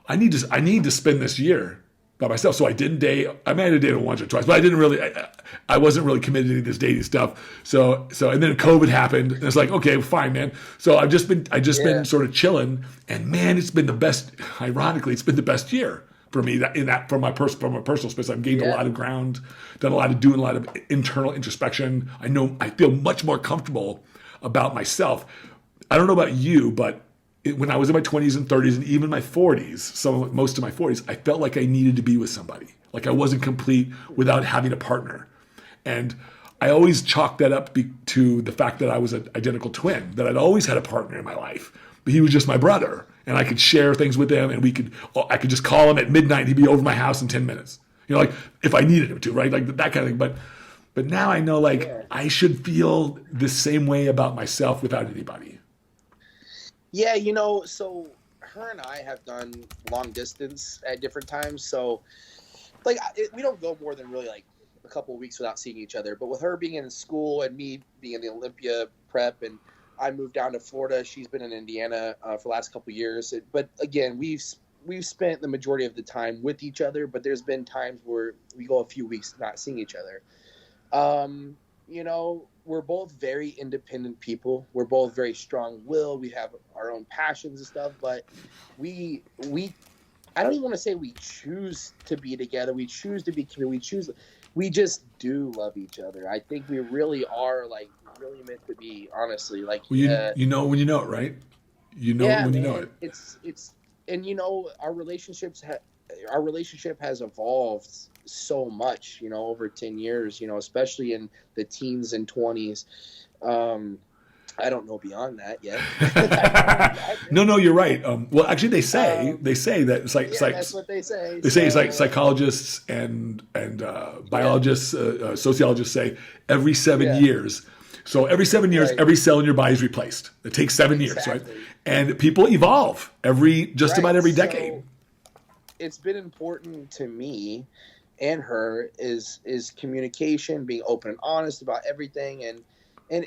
I need to spend this year by myself. So I didn't date. I might have dated once or twice, but I didn't really. I wasn't really committed to this dating stuff. So and then COVID happened, and it's like, okay, fine, man. So I've just been sort of chilling, and man, it's been the best. Ironically, it's been the best year for me from my personal space. I've gained a lot of doing a lot of internal introspection. I feel much more comfortable about myself. I don't know about you, but when I was in my 20s and 30s and even my 40s, most of my 40s, I felt like I needed to be with somebody. Like I wasn't complete without having a partner. And I always chalked that up to the fact that I was an identical twin, that I'd always had a partner in my life, but he was just my brother. And I could share things with him, and I could just call him at midnight, and he'd be over my house in 10 minutes. Like if I needed him to, right? Like that kind of thing. But now I know, I should feel the same way about myself without anybody. Yeah, so her and I have done long distance at different times. So, we don't go more than really a couple of weeks without seeing each other. But with her being in school and me being in the Olympia prep, and I moved down to Florida, she's been in Indiana for the last couple of years. But again, we've spent the majority of the time with each other. But there's been times where we go a few weeks not seeing each other. We're both very independent people. We're both very strong-willed. We have our own passions and stuff, but I don't even want to say we choose to be together. We choose to be committed. We just do love each other. I think we really are really meant to be, honestly. You know when you know it, right? You know when you know it. It's our relationship has evolved so much, over 10 years, especially in the teens and 20s. I don't know beyond that yet. No, you're right. Well, actually, they say that it's like that's what they say. They say it's like psychologists and biologists, sociologists say every 7 years. So every 7 years, every cell in your body is replaced. It takes 7 years, right? And people evolve about every decade. So it's been important to me and her is communication, being open and honest about everything, and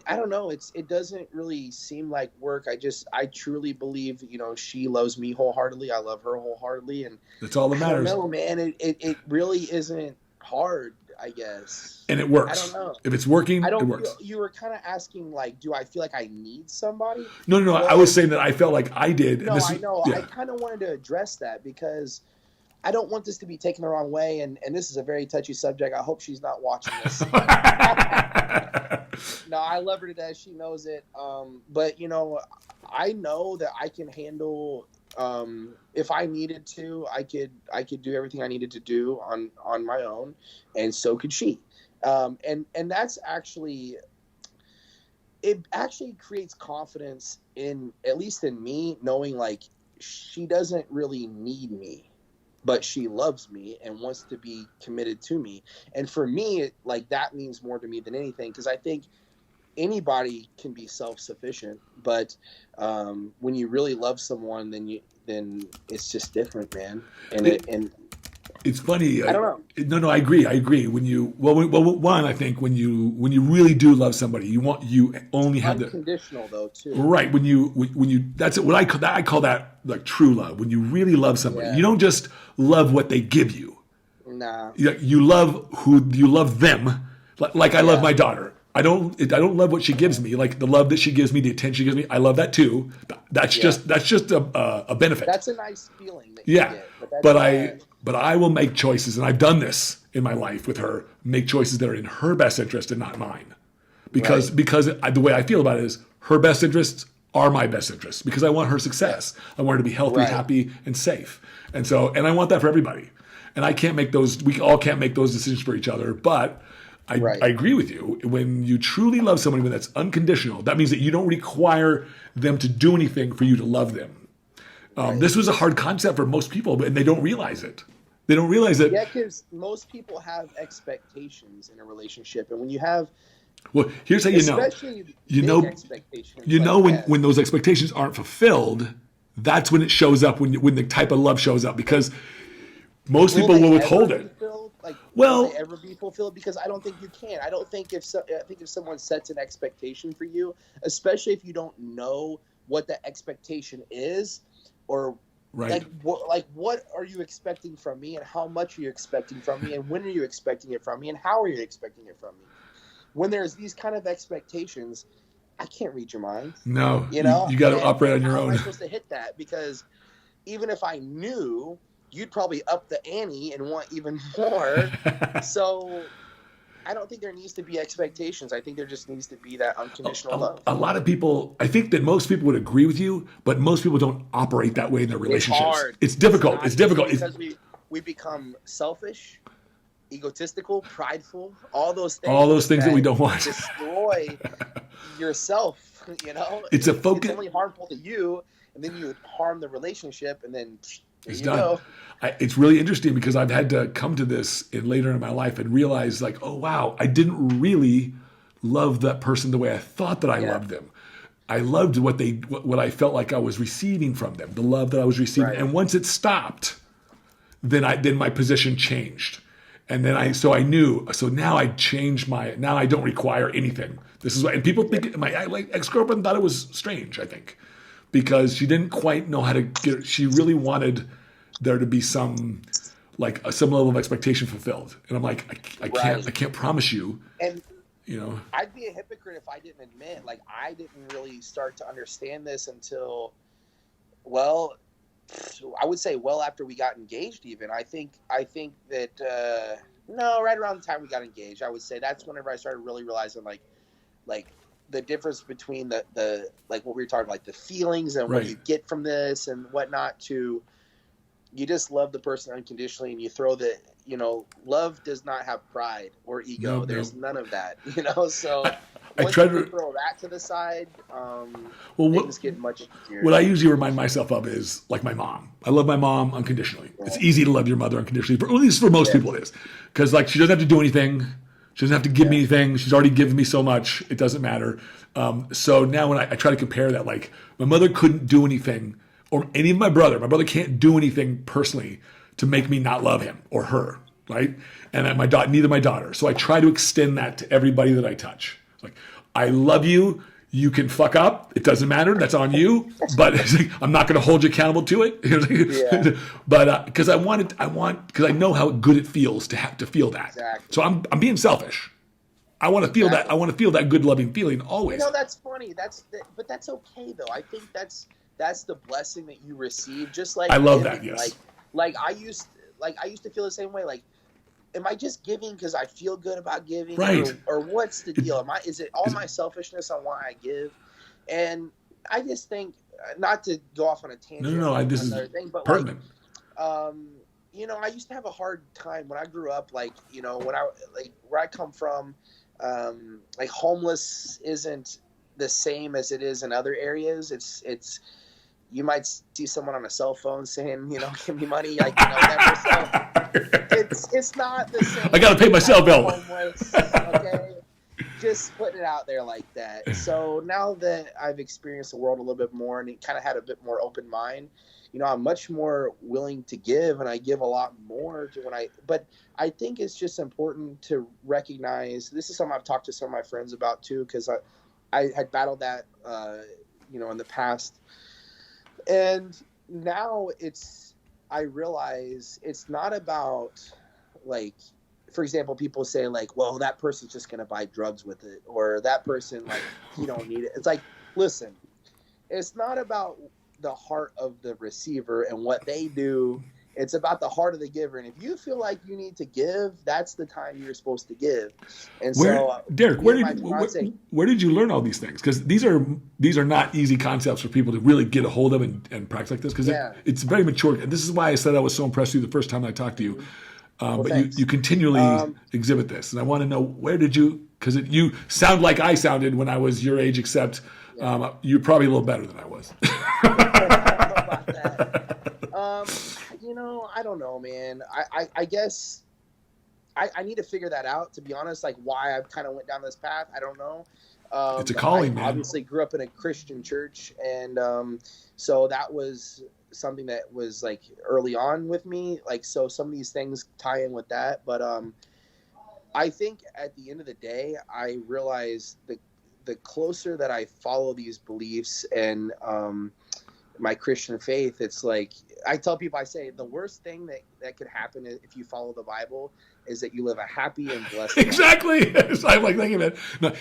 I don't know, it doesn't really seem like work. I truly believe, she loves me wholeheartedly. I love her wholeheartedly, and that's all that matters. I don't know, man. It really isn't hard, I guess. And it works. I don't know. If it's working, it works. You were kind of asking, do I feel like I need somebody? No. Well, I was saying that I felt like I did. No, I know. Yeah. I kind of wanted to address that because I don't want this to be taken the wrong way, and this is a very touchy subject. I hope she's not watching this. No, I love her to death. She knows it. But I know that I can handle. If I needed to, I could do everything I needed to do on my own, and so could she. And that's actually. It actually creates confidence at least in me, knowing she doesn't really need me. But she loves me and wants to be committed to me. And for me, that means more to me than anything, because I think anybody can be self-sufficient. But when you really love someone, then it's just different, man. And it's funny. I don't know. No, I agree. One, I think when you really do love somebody, you only have unconditional though too. Right. When you that's what I call that true love. When you really love somebody, you don't just love what they give you. Nah. You love them. Like I love my daughter. I don't love what she gives me, the love that she gives me, the attention she gives me. I love that too. That's just a benefit. That's a nice feeling that you get. But I will make choices, and I've done this in my life with her, make choices that are in her best interest and not mine. Because the way I feel about it is her best interests are my best interests because I want her success. I want her to be healthy, happy, and safe. And I want that for everybody. And I can't make those, we all can't make those decisions for each other. But I agree with you. When you truly love somebody, when that's unconditional, that means that you don't require them to do anything for you to love them. This was a hard concept for most people, and they don't realize it. They don't realize that. Yeah, because most people have expectations in a relationship. And when you have, well, here's how you know. When those expectations aren't fulfilled, that's when it shows up, when the type of love shows up, because most people will withhold it. Will they ever be fulfilled? Because I don't think you can. I think if someone sets an expectation for you, especially if you don't know what the expectation is, or what are you expecting from me, and how much are you expecting from me, and when are you expecting it from me, and how are you expecting it from me? When there's these kind of expectations, I can't read your mind. No, you got to operate on your own. How am I supposed to hit that? Because even if I knew, you'd probably up the ante and want even more. So I don't think there needs to be expectations. I think there just needs to be that unconditional love. A lot of people, I think that most people would agree with you, but most people don't operate that way in their relationships. It's hard. It's difficult. It's difficult. Because we become selfish, egotistical, prideful, all those things that we don't want. Destroy yourself, It's a focus. It's only harmful to you, and then you harm the relationship, and then it's done. It's really interesting because I've had to come to this later in my life and realize, like, oh wow, I didn't really love that person the way I thought that I loved them. I loved what I felt like I was receiving from them, the love that I was receiving. And once it stopped, then my position changed. And then so now I changed now I don't require anything. This is why, and people think my ex-girlfriend thought it was strange, I think, because she didn't quite know how to get, she really wanted there to be some level of expectation fulfilled. And I'm like, I can't promise you. And I'd be a hypocrite if I didn't admit, I didn't really start to understand this until, I would say after we got engaged even. I think that, right around the time we got engaged, I would say that's whenever I started really realizing the difference between the what we were talking about, the feelings and what you get from this and whatnot, to you just love the person unconditionally, and you throw love does not have pride or ego. There's none of that, so once you throw that to the side, things get much easier. What I usually remind myself of is like my mom. I love my mom unconditionally. It's easy to love your mother unconditionally, at least for most people it is, because she doesn't have to do anything. She doesn't have to give me anything. She's already given me so much. It doesn't matter. So now when I try to compare that, my mother couldn't do anything, or any of my brother can't do anything personally to make me not love him or her, right? And neither my daughter. So I try to extend that to everybody that I touch. It's I love you. You can fuck up. It doesn't matter. That's on you. But I'm not going to hold you accountable to it. But because because I know how good it feels to have to feel that. Exactly. So I'm being selfish. I want to feel that. I want to feel that good, loving feeling always. That's funny. But that's okay though. I think that's the blessing that you receive. Just like I love that. Yes. I used to feel the same way. Am I just giving because I feel good about giving? Right. Or what's the deal? Is it all my selfishness on why I give? And I just think, not to go off on a tangent. No. This is pertinent. I used to have a hard time when I grew up. When where I come from, homeless isn't the same as it is in other areas. It's you might see someone on a cell phone saying, give me money, whatever. So it's not the same. I got to pay my cell bill. Okay, just putting it out there like that. So now that I've experienced the world a little bit more and kind of had a bit more open mind, I'm much more willing to give, and I give a lot more but I think it's just important to recognize, this is something I've talked to some of my friends about too, because I had battled that, in the past. And now I realize it's not about, for example, people say well, that person's just going to buy drugs with it, or that person, you don't need it. It's listen, it's not about the heart of the receiver and what they do It's about the heart of the giver. And if you feel like you need to give, that's the time you're supposed to give. And Derek, where did you learn all these things? Because these are not easy concepts for people to really get a hold of and practice like this, because it's very mature. And this is why I said I was so impressed with you the first time I talked to you. But you continually exhibit this. And I want to know, where did you, because you sound like I sounded when I was your age, except you're probably a little better than I was. About that. I don't know, man. I guess I need to figure that out, to be honest, like why I kind of went down this path. I don't know. It's a calling, man. I obviously grew up in a Christian church, and so that was something that was like early on with me. Like, so some of these things tie in with that. But I think at the end of the day, I realized the closer that I follow these beliefs and my Christian faith, it's like, I tell people, I say the worst thing that could happen if you follow the Bible is that you live a happy and blessed life. Exactly. I'm like, thank you, man. No,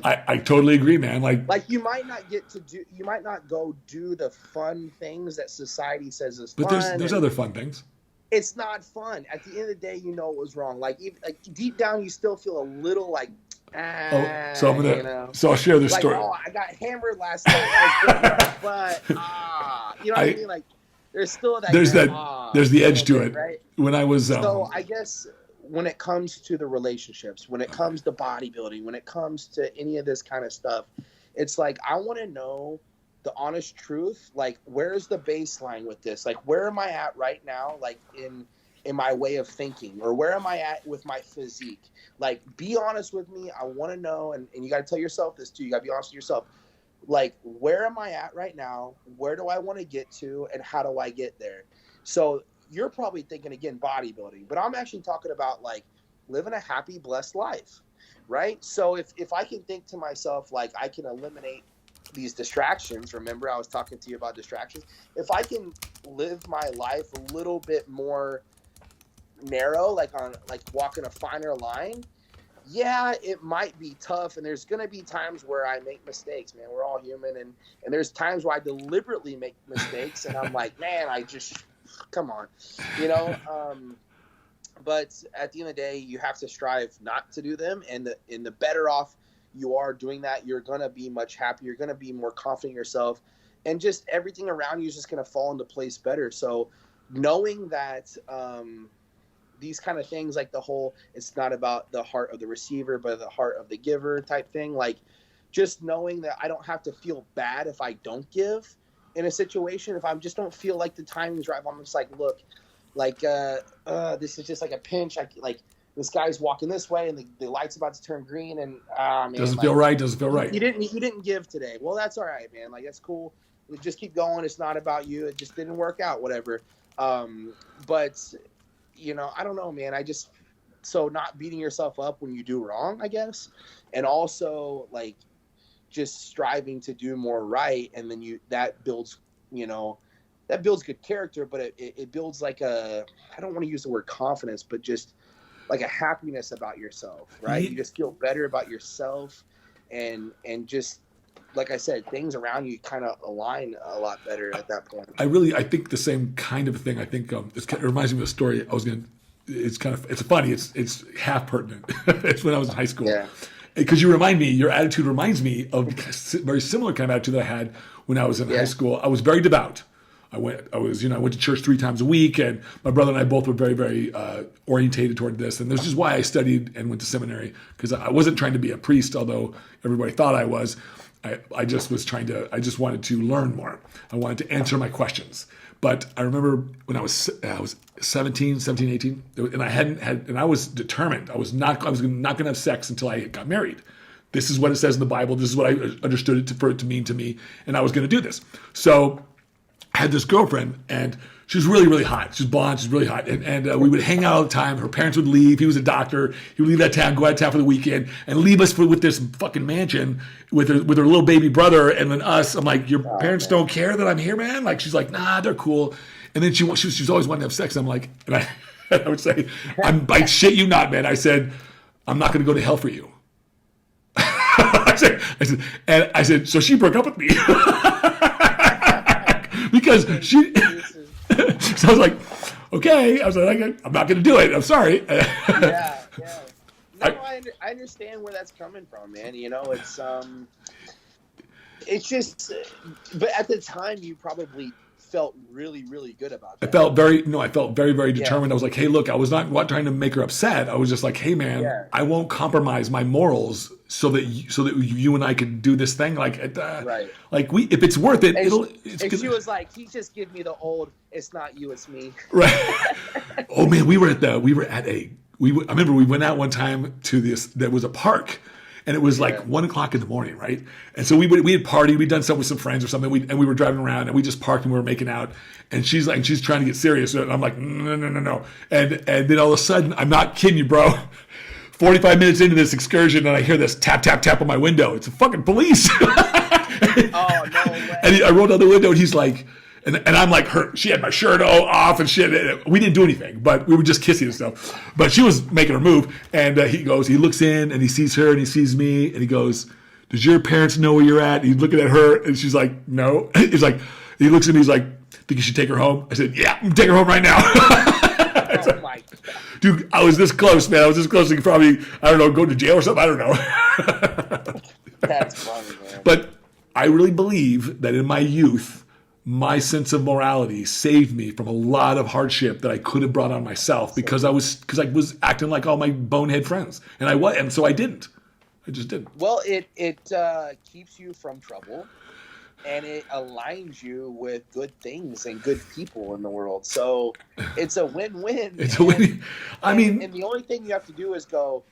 I totally agree, man. Like you might not go do the fun things that society says is but fun. But there's other fun things. It's not fun. At the end of the day, you know it was wrong. Like deep down, you still feel a little like, so I'm gonna. So I'll share this story. Oh, I got hammered last night, but you know what I mean? Like, there's still that. There's the edge to it. Right? When I was. So I guess when it comes to the relationships, when it comes to bodybuilding, when it comes to any of this kind of stuff, it's like I want to know the honest truth. Like, where's the baseline with this? Like, where am I at right now? Like in my way of thinking, or where am I at with my physique? Like, be honest with me. I want to know, and you got to tell yourself this too. You got to be honest with yourself. Like, where am I at right now? Where do I want to get to, and how do I get there? So you're probably thinking, again, bodybuilding, but I'm actually talking about like living a happy, blessed life, right? So if I can think to myself, like, I can eliminate these distractions. Remember, I was talking to you about distractions. If I can live my life a little bit more narrow, like walking a finer line, yeah, it might be tough, and there's going to be times where I make mistakes, man. We're all human, and there's times where I deliberately make mistakes, and I'm like, man, come on, but at the end of the day, you have to strive not to do them, and the better off you are doing that, you're going to be much happier, you're going to be more confident in yourself, and just everything around you is just going to fall into place better. So knowing that these kind of things, like the whole, it's not about the heart of the receiver, but the heart of the giver type thing. Like, just knowing that I don't have to feel bad if I don't give in a situation. If I just don't feel like the timing's right, I'm just like, look, like, this is just like a pinch. This guy's walking this way, and the light's about to turn green, and man, doesn't feel right. You didn't give today. Well, that's all right, man. Like, that's cool. Just keep going. It's not about you. It just didn't work out. Whatever. But I don't know, man. So not beating yourself up when you do wrong, I guess, and also like just striving to do more right, and then that builds good character, but it builds like I don't want to use the word confidence, but just like a happiness about yourself, right? You just feel better about yourself, and just like I said, things around you kind of align a lot better at that point. I think the same kind of thing. I think it reminds me of a story it's funny. It's half pertinent. It's when I was in high school. Yeah. Because your attitude reminds me of a very similar kind of attitude that I had when I was in high school. I was very devout. I went to church 3 times a week, and my brother and I both were very, very orientated toward this. And this is why I studied and went to seminary, because I wasn't trying to be a priest, although everybody thought I was. I just wanted to learn more. I wanted to answer my questions. But I remember when I was 17, 18, and I was determined. I was not going to have sex until I got married. This is what it says in the Bible. This is what I understood for it to mean to me, and I was going to do this. So I had this girlfriend, and she was really, really hot. She was blonde. She was really hot. And we would hang out all the time. Her parents would leave. He was a doctor. He would leave that town, go out of town for the weekend, and leave us with this fucking mansion with her little baby brother. And then us, I'm like, your parents don't care that I'm here, man? Like, she's like, nah, they're cool. And then she was always wanting to have sex. I'm like, and I would say, I shit you not, man. I said, I'm not going to go to hell for you. I said, so she broke up with me. Because so I was like, okay. I was like, I'm not going to do it. I'm sorry. Yeah. No, I understand where that's coming from, man. You know, it's just, but at the time you probably felt really, really good about that. I felt very, very determined. I was like, hey, look, I was not trying to make her upset. I was just like, hey, man, I won't compromise my morals so that you and I could do this thing. Like, right. Like if it's worth it, she was like, he just give me the old, it's not you, it's me. Right. Oh man, I remember we went out one time to this, there was a park. And it was like 1:00 in the morning, right? And so we had partied, we'd done stuff with some friends or something, and we were driving around, and we just parked and we were making out. And she's trying to get serious, and I'm like, no. And then all of a sudden, I'm not kidding you, bro. 45 minutes into this excursion, and I hear this tap, tap, tap on my window. It's the fucking police. Oh no way! And I rolled down the window, and he's like. And I'm like, she had my shirt off and shit. We didn't do anything, but we were just kissing and stuff. But she was making her move. And he looks in and he sees her and he sees me. And he goes, does your parents know where you're at? And he's looking at her and she's like, no. He's like, he looks at me, he's like, think you should take her home? I said, yeah, I'm taking her home right now. Oh my God. Dude, I was this close, man. I was this close. You could probably, I don't know, go to jail or something. I don't know. That's funny, man. But I really believe that in my youth, my sense of morality saved me from a lot of hardship that I could have brought on myself because I was acting like all my bonehead friends, and so I didn't. I just didn't. Well, it keeps you from trouble, and it aligns you with good things and good people in the world. So it's a win-win. It's a win. I mean, and the only thing you have to do is go.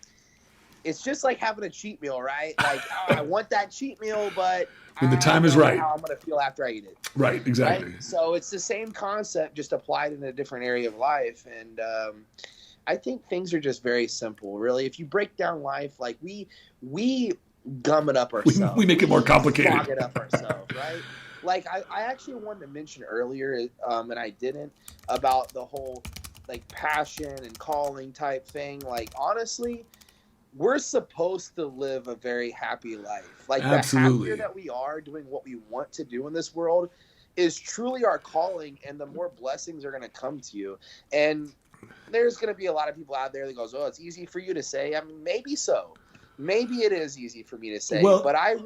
It's just like having a cheat meal, right? Like, I want that cheat meal, but when the time is right, how I'm going to feel after I eat it. Right, exactly. Right? So it's the same concept, just applied in a different area of life. And I think things are just very simple, really. If you break down life, like we gum it up ourselves. We make it more complicated. Fog it up ourselves, right? Like I actually wanted to mention earlier, and I didn't, about the whole like passion and calling type thing. Like honestly, we're supposed to live a very happy life. Like Absolutely. The happier that we are doing what we want to do in this world is truly our calling, and the more blessings are going to come to you. And there's going to be a lot of people out there that goes, oh, it's easy for you to say. I mean, maybe so. Maybe it is easy for me to say, but I've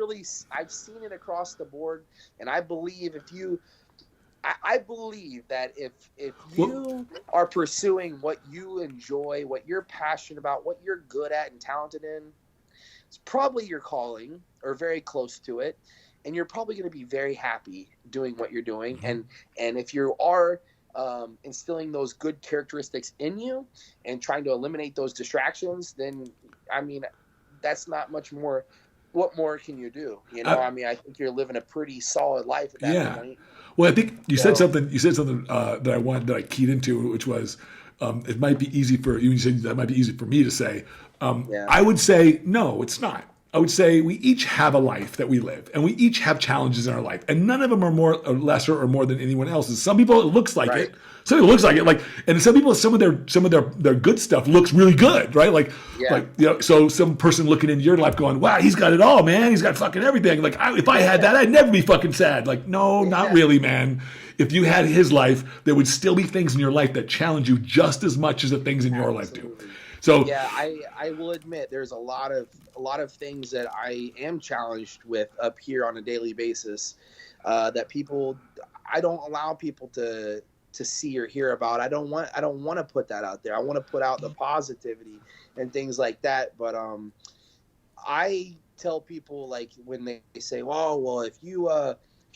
seen it across the board. And I believe I believe that if you are pursuing what you enjoy, what you're passionate about, what you're good at and talented in, it's probably your calling or very close to it. And you're probably going to be very happy doing what you're doing. And if you are instilling those good characteristics in you and trying to eliminate those distractions, then, I mean, that's not much more. What more can you do? You know, I mean, I think you're living a pretty solid life at that point. Well, I think you said something that I keyed into, which was it might be easy for you. You said that might be easy for me to say. I would say no, it's not. I would say we each have a life that we live, and we each have challenges in our life, and none of them are more or lesser or more than anyone else's. Some people it looks like it. Some people it looks like it. Like, and some people some of their good stuff looks really good, right? Like you know, so some person looking into your life going, wow, he's got it all, man. He's got fucking everything. Like if I had that, I'd never be fucking sad. Like, no, not really, man. If you had his life, there would still be things in your life that challenge you just as much as the things in your life do. So yeah, I will admit there's a lot of things that I am challenged with up here on a daily basis that I don't allow people to see or hear about. I don't want to put that out there. I want to put out the positivity and things like that. But I tell people, like, when they say, well, if you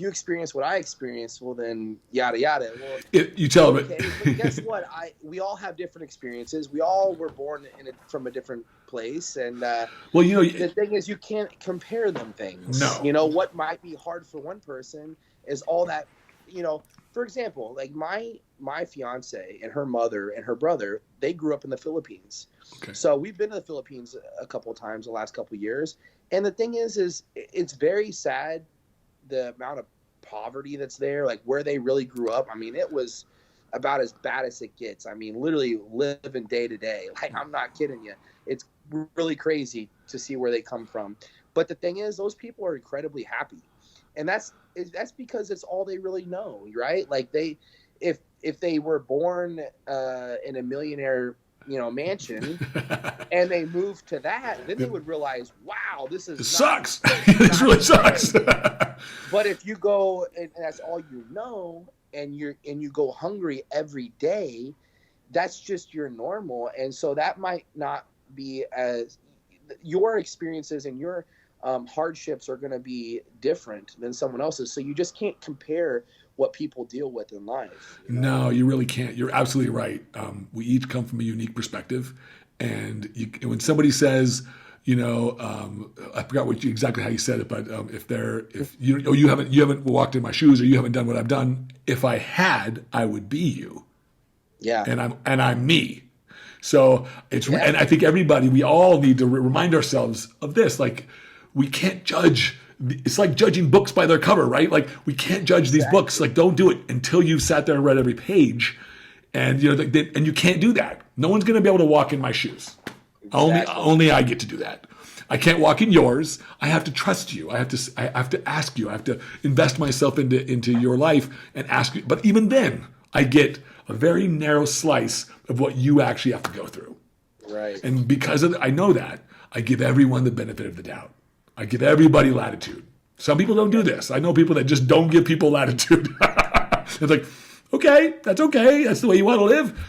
experience what I experienced, well, then yada yada. Well, you tell them. Okay, but guess what? We all have different experiences. We all were born from a different place, and well, you know, the thing is, you can't compare them things. No, you know what might be hard for one person is all that. You know, for example, like my fiance and her mother and her brother, they grew up in the Philippines. Okay. So we've been to the Philippines a couple of times the last couple of years, and the thing is it's very sad. The amount of poverty that's there, like where they really grew up. I mean, it was about as bad as it gets. I mean, literally living day to day. Like, I'm not kidding you. It's really crazy to see where they come from. But the thing is, those people are incredibly happy. And that's because it's all they really know, right? Like if they were born in a millionaire, mansion, and they moved to that, then they would realize, wow, this sucks. This really sucks. But if you go and that's all you know, and you go hungry every day, that's just your normal. And so that might not be as your experiences and your hardships are going to be different than someone else's. So you just can't compare what people deal with in life. No, you really can't. You're absolutely right. We each come from a unique perspective, and when somebody says, I forgot exactly how you said it, but if you haven't walked in my shoes, or you haven't done what I've done. If I had, I would be you. Yeah, and I'm me. So and I think we all need to remind ourselves of this. Like, we can't judge. It's like judging books by their cover, right? Like, we can't judge these books. Like, don't do it until you've sat there and read every page. And and you can't do that. No one's going to be able to walk in my shoes. Exactly. Only I get to do that. I can't walk in yours. I have to trust you. I have to ask you. I have to invest myself into your life and ask you. But even then, I get a very narrow slice of what you actually have to go through. Right. And because of I know that, I give everyone the benefit of the doubt. I give everybody latitude. Some people don't do this. I know people that just don't give people latitude. It's like, okay. That's the way you want to live.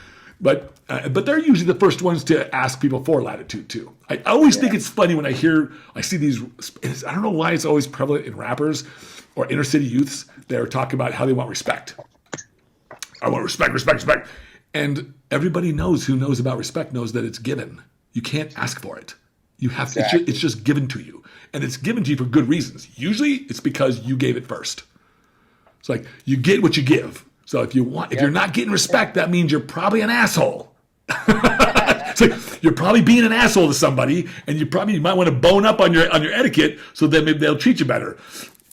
But they're usually the first ones to ask people for latitude too. I always think it's funny when I see these. I don't know why it's always prevalent in rappers or inner city youths. They're talking about how they want respect. I want respect. And everybody who knows about respect knows that it's given. You can't ask for it. You have to. It's just given to you. And it's given to you for good reasons. Usually it's because you gave it first. It's like, you get what you give. So if you're not getting respect, that means you're probably an asshole. It's like, you're probably being an asshole to somebody, and you might want to bone up on your etiquette, so then maybe they'll treat you better.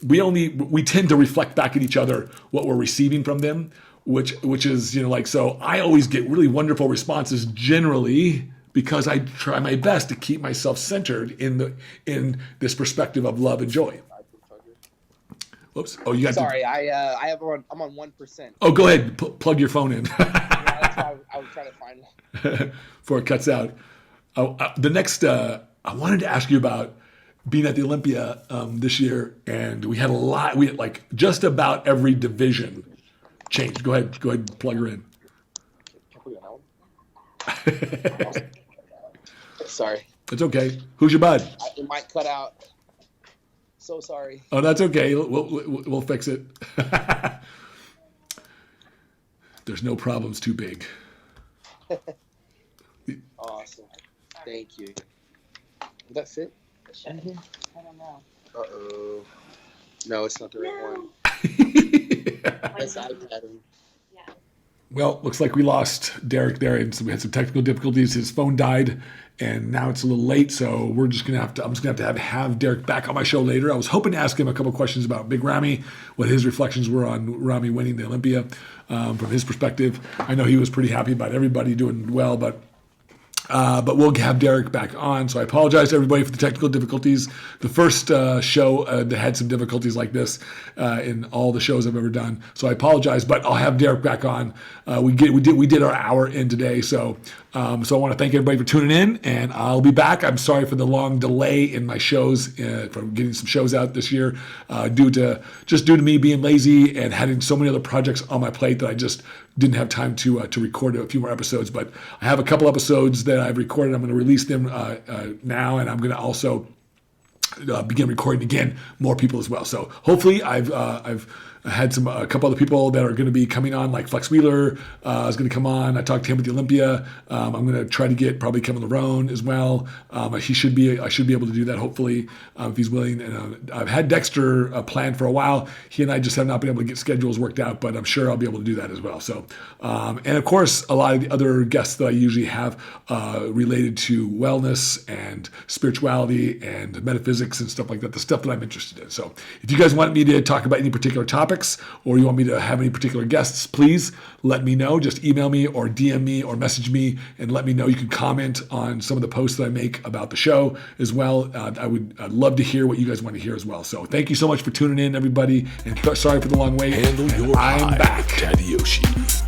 We tend to reflect back at each other what we're receiving from them, which is, so I always get really wonderful responses generally, because I try my best to keep myself centered in this perspective of love and joy. Whoops! Oh, you got. Sorry, I'm on 1%. Oh, go ahead. Plug your phone in. Yeah, that's why I was trying to find it before it cuts out. The next, I wanted to ask you about being at the Olympia this year, and we had a lot. We had just about every division changed. Go ahead. And plug her in. Sorry. It's okay. Who's your bud? It might cut out. So sorry. Oh, that's okay. We'll fix it. There's no problems too big. Awesome. Thank you. Did that fit? I don't know. Uh-oh. No, it's not the right one. That's iPad. Well, looks like we lost Derek there, and so we had some technical difficulties. His phone died, and now it's a little late, so I'm just gonna have to have Derek back on my show later. I was hoping to ask him a couple questions about Big Ramy, what his reflections were on Ramy winning the Olympia from his perspective. I know he was pretty happy about everybody doing well, but we'll have Derek back on. So I apologize to everybody for the technical difficulties. The first show that had some difficulties like this in all the shows I've ever done. So I apologize, but I'll have Derek back on. We did our hour in today. So I want to thank everybody for tuning in, and I'll be back. I'm sorry for the long delay in my shows, from getting some shows out this year, due to me being lazy and having so many other projects on my plate that I just didn't have time to record a few more episodes. But I have a couple episodes that I've recorded. I'm going to release them now, and I'm going to also begin recording again more people as well. So hopefully I've had a couple other people that are going to be coming on, like Flex Wheeler is going to come on. I talked to him at the Olympia. I'm going to try to get probably Kevin Larone as well. I should be able to do that, hopefully, if he's willing. And I've had Dexter planned for a while. He and I just have not been able to get schedules worked out, but I'm sure I'll be able to do that as well. So, and of course, a lot of the other guests that I usually have related to wellness and spirituality and metaphysics and stuff like that, the stuff that I'm interested in. So if you guys want me to talk about any particular topic, topics, or you want me to have any particular guests, please let me know. Just email me or DM me or message me and let me know. You can comment on some of the posts that I make about the show as well. I'd love to hear what you guys want to hear as well. So thank you so much for tuning in, everybody. And sorry for the long wait. Handle your I'm hive back. with Tadayoshi.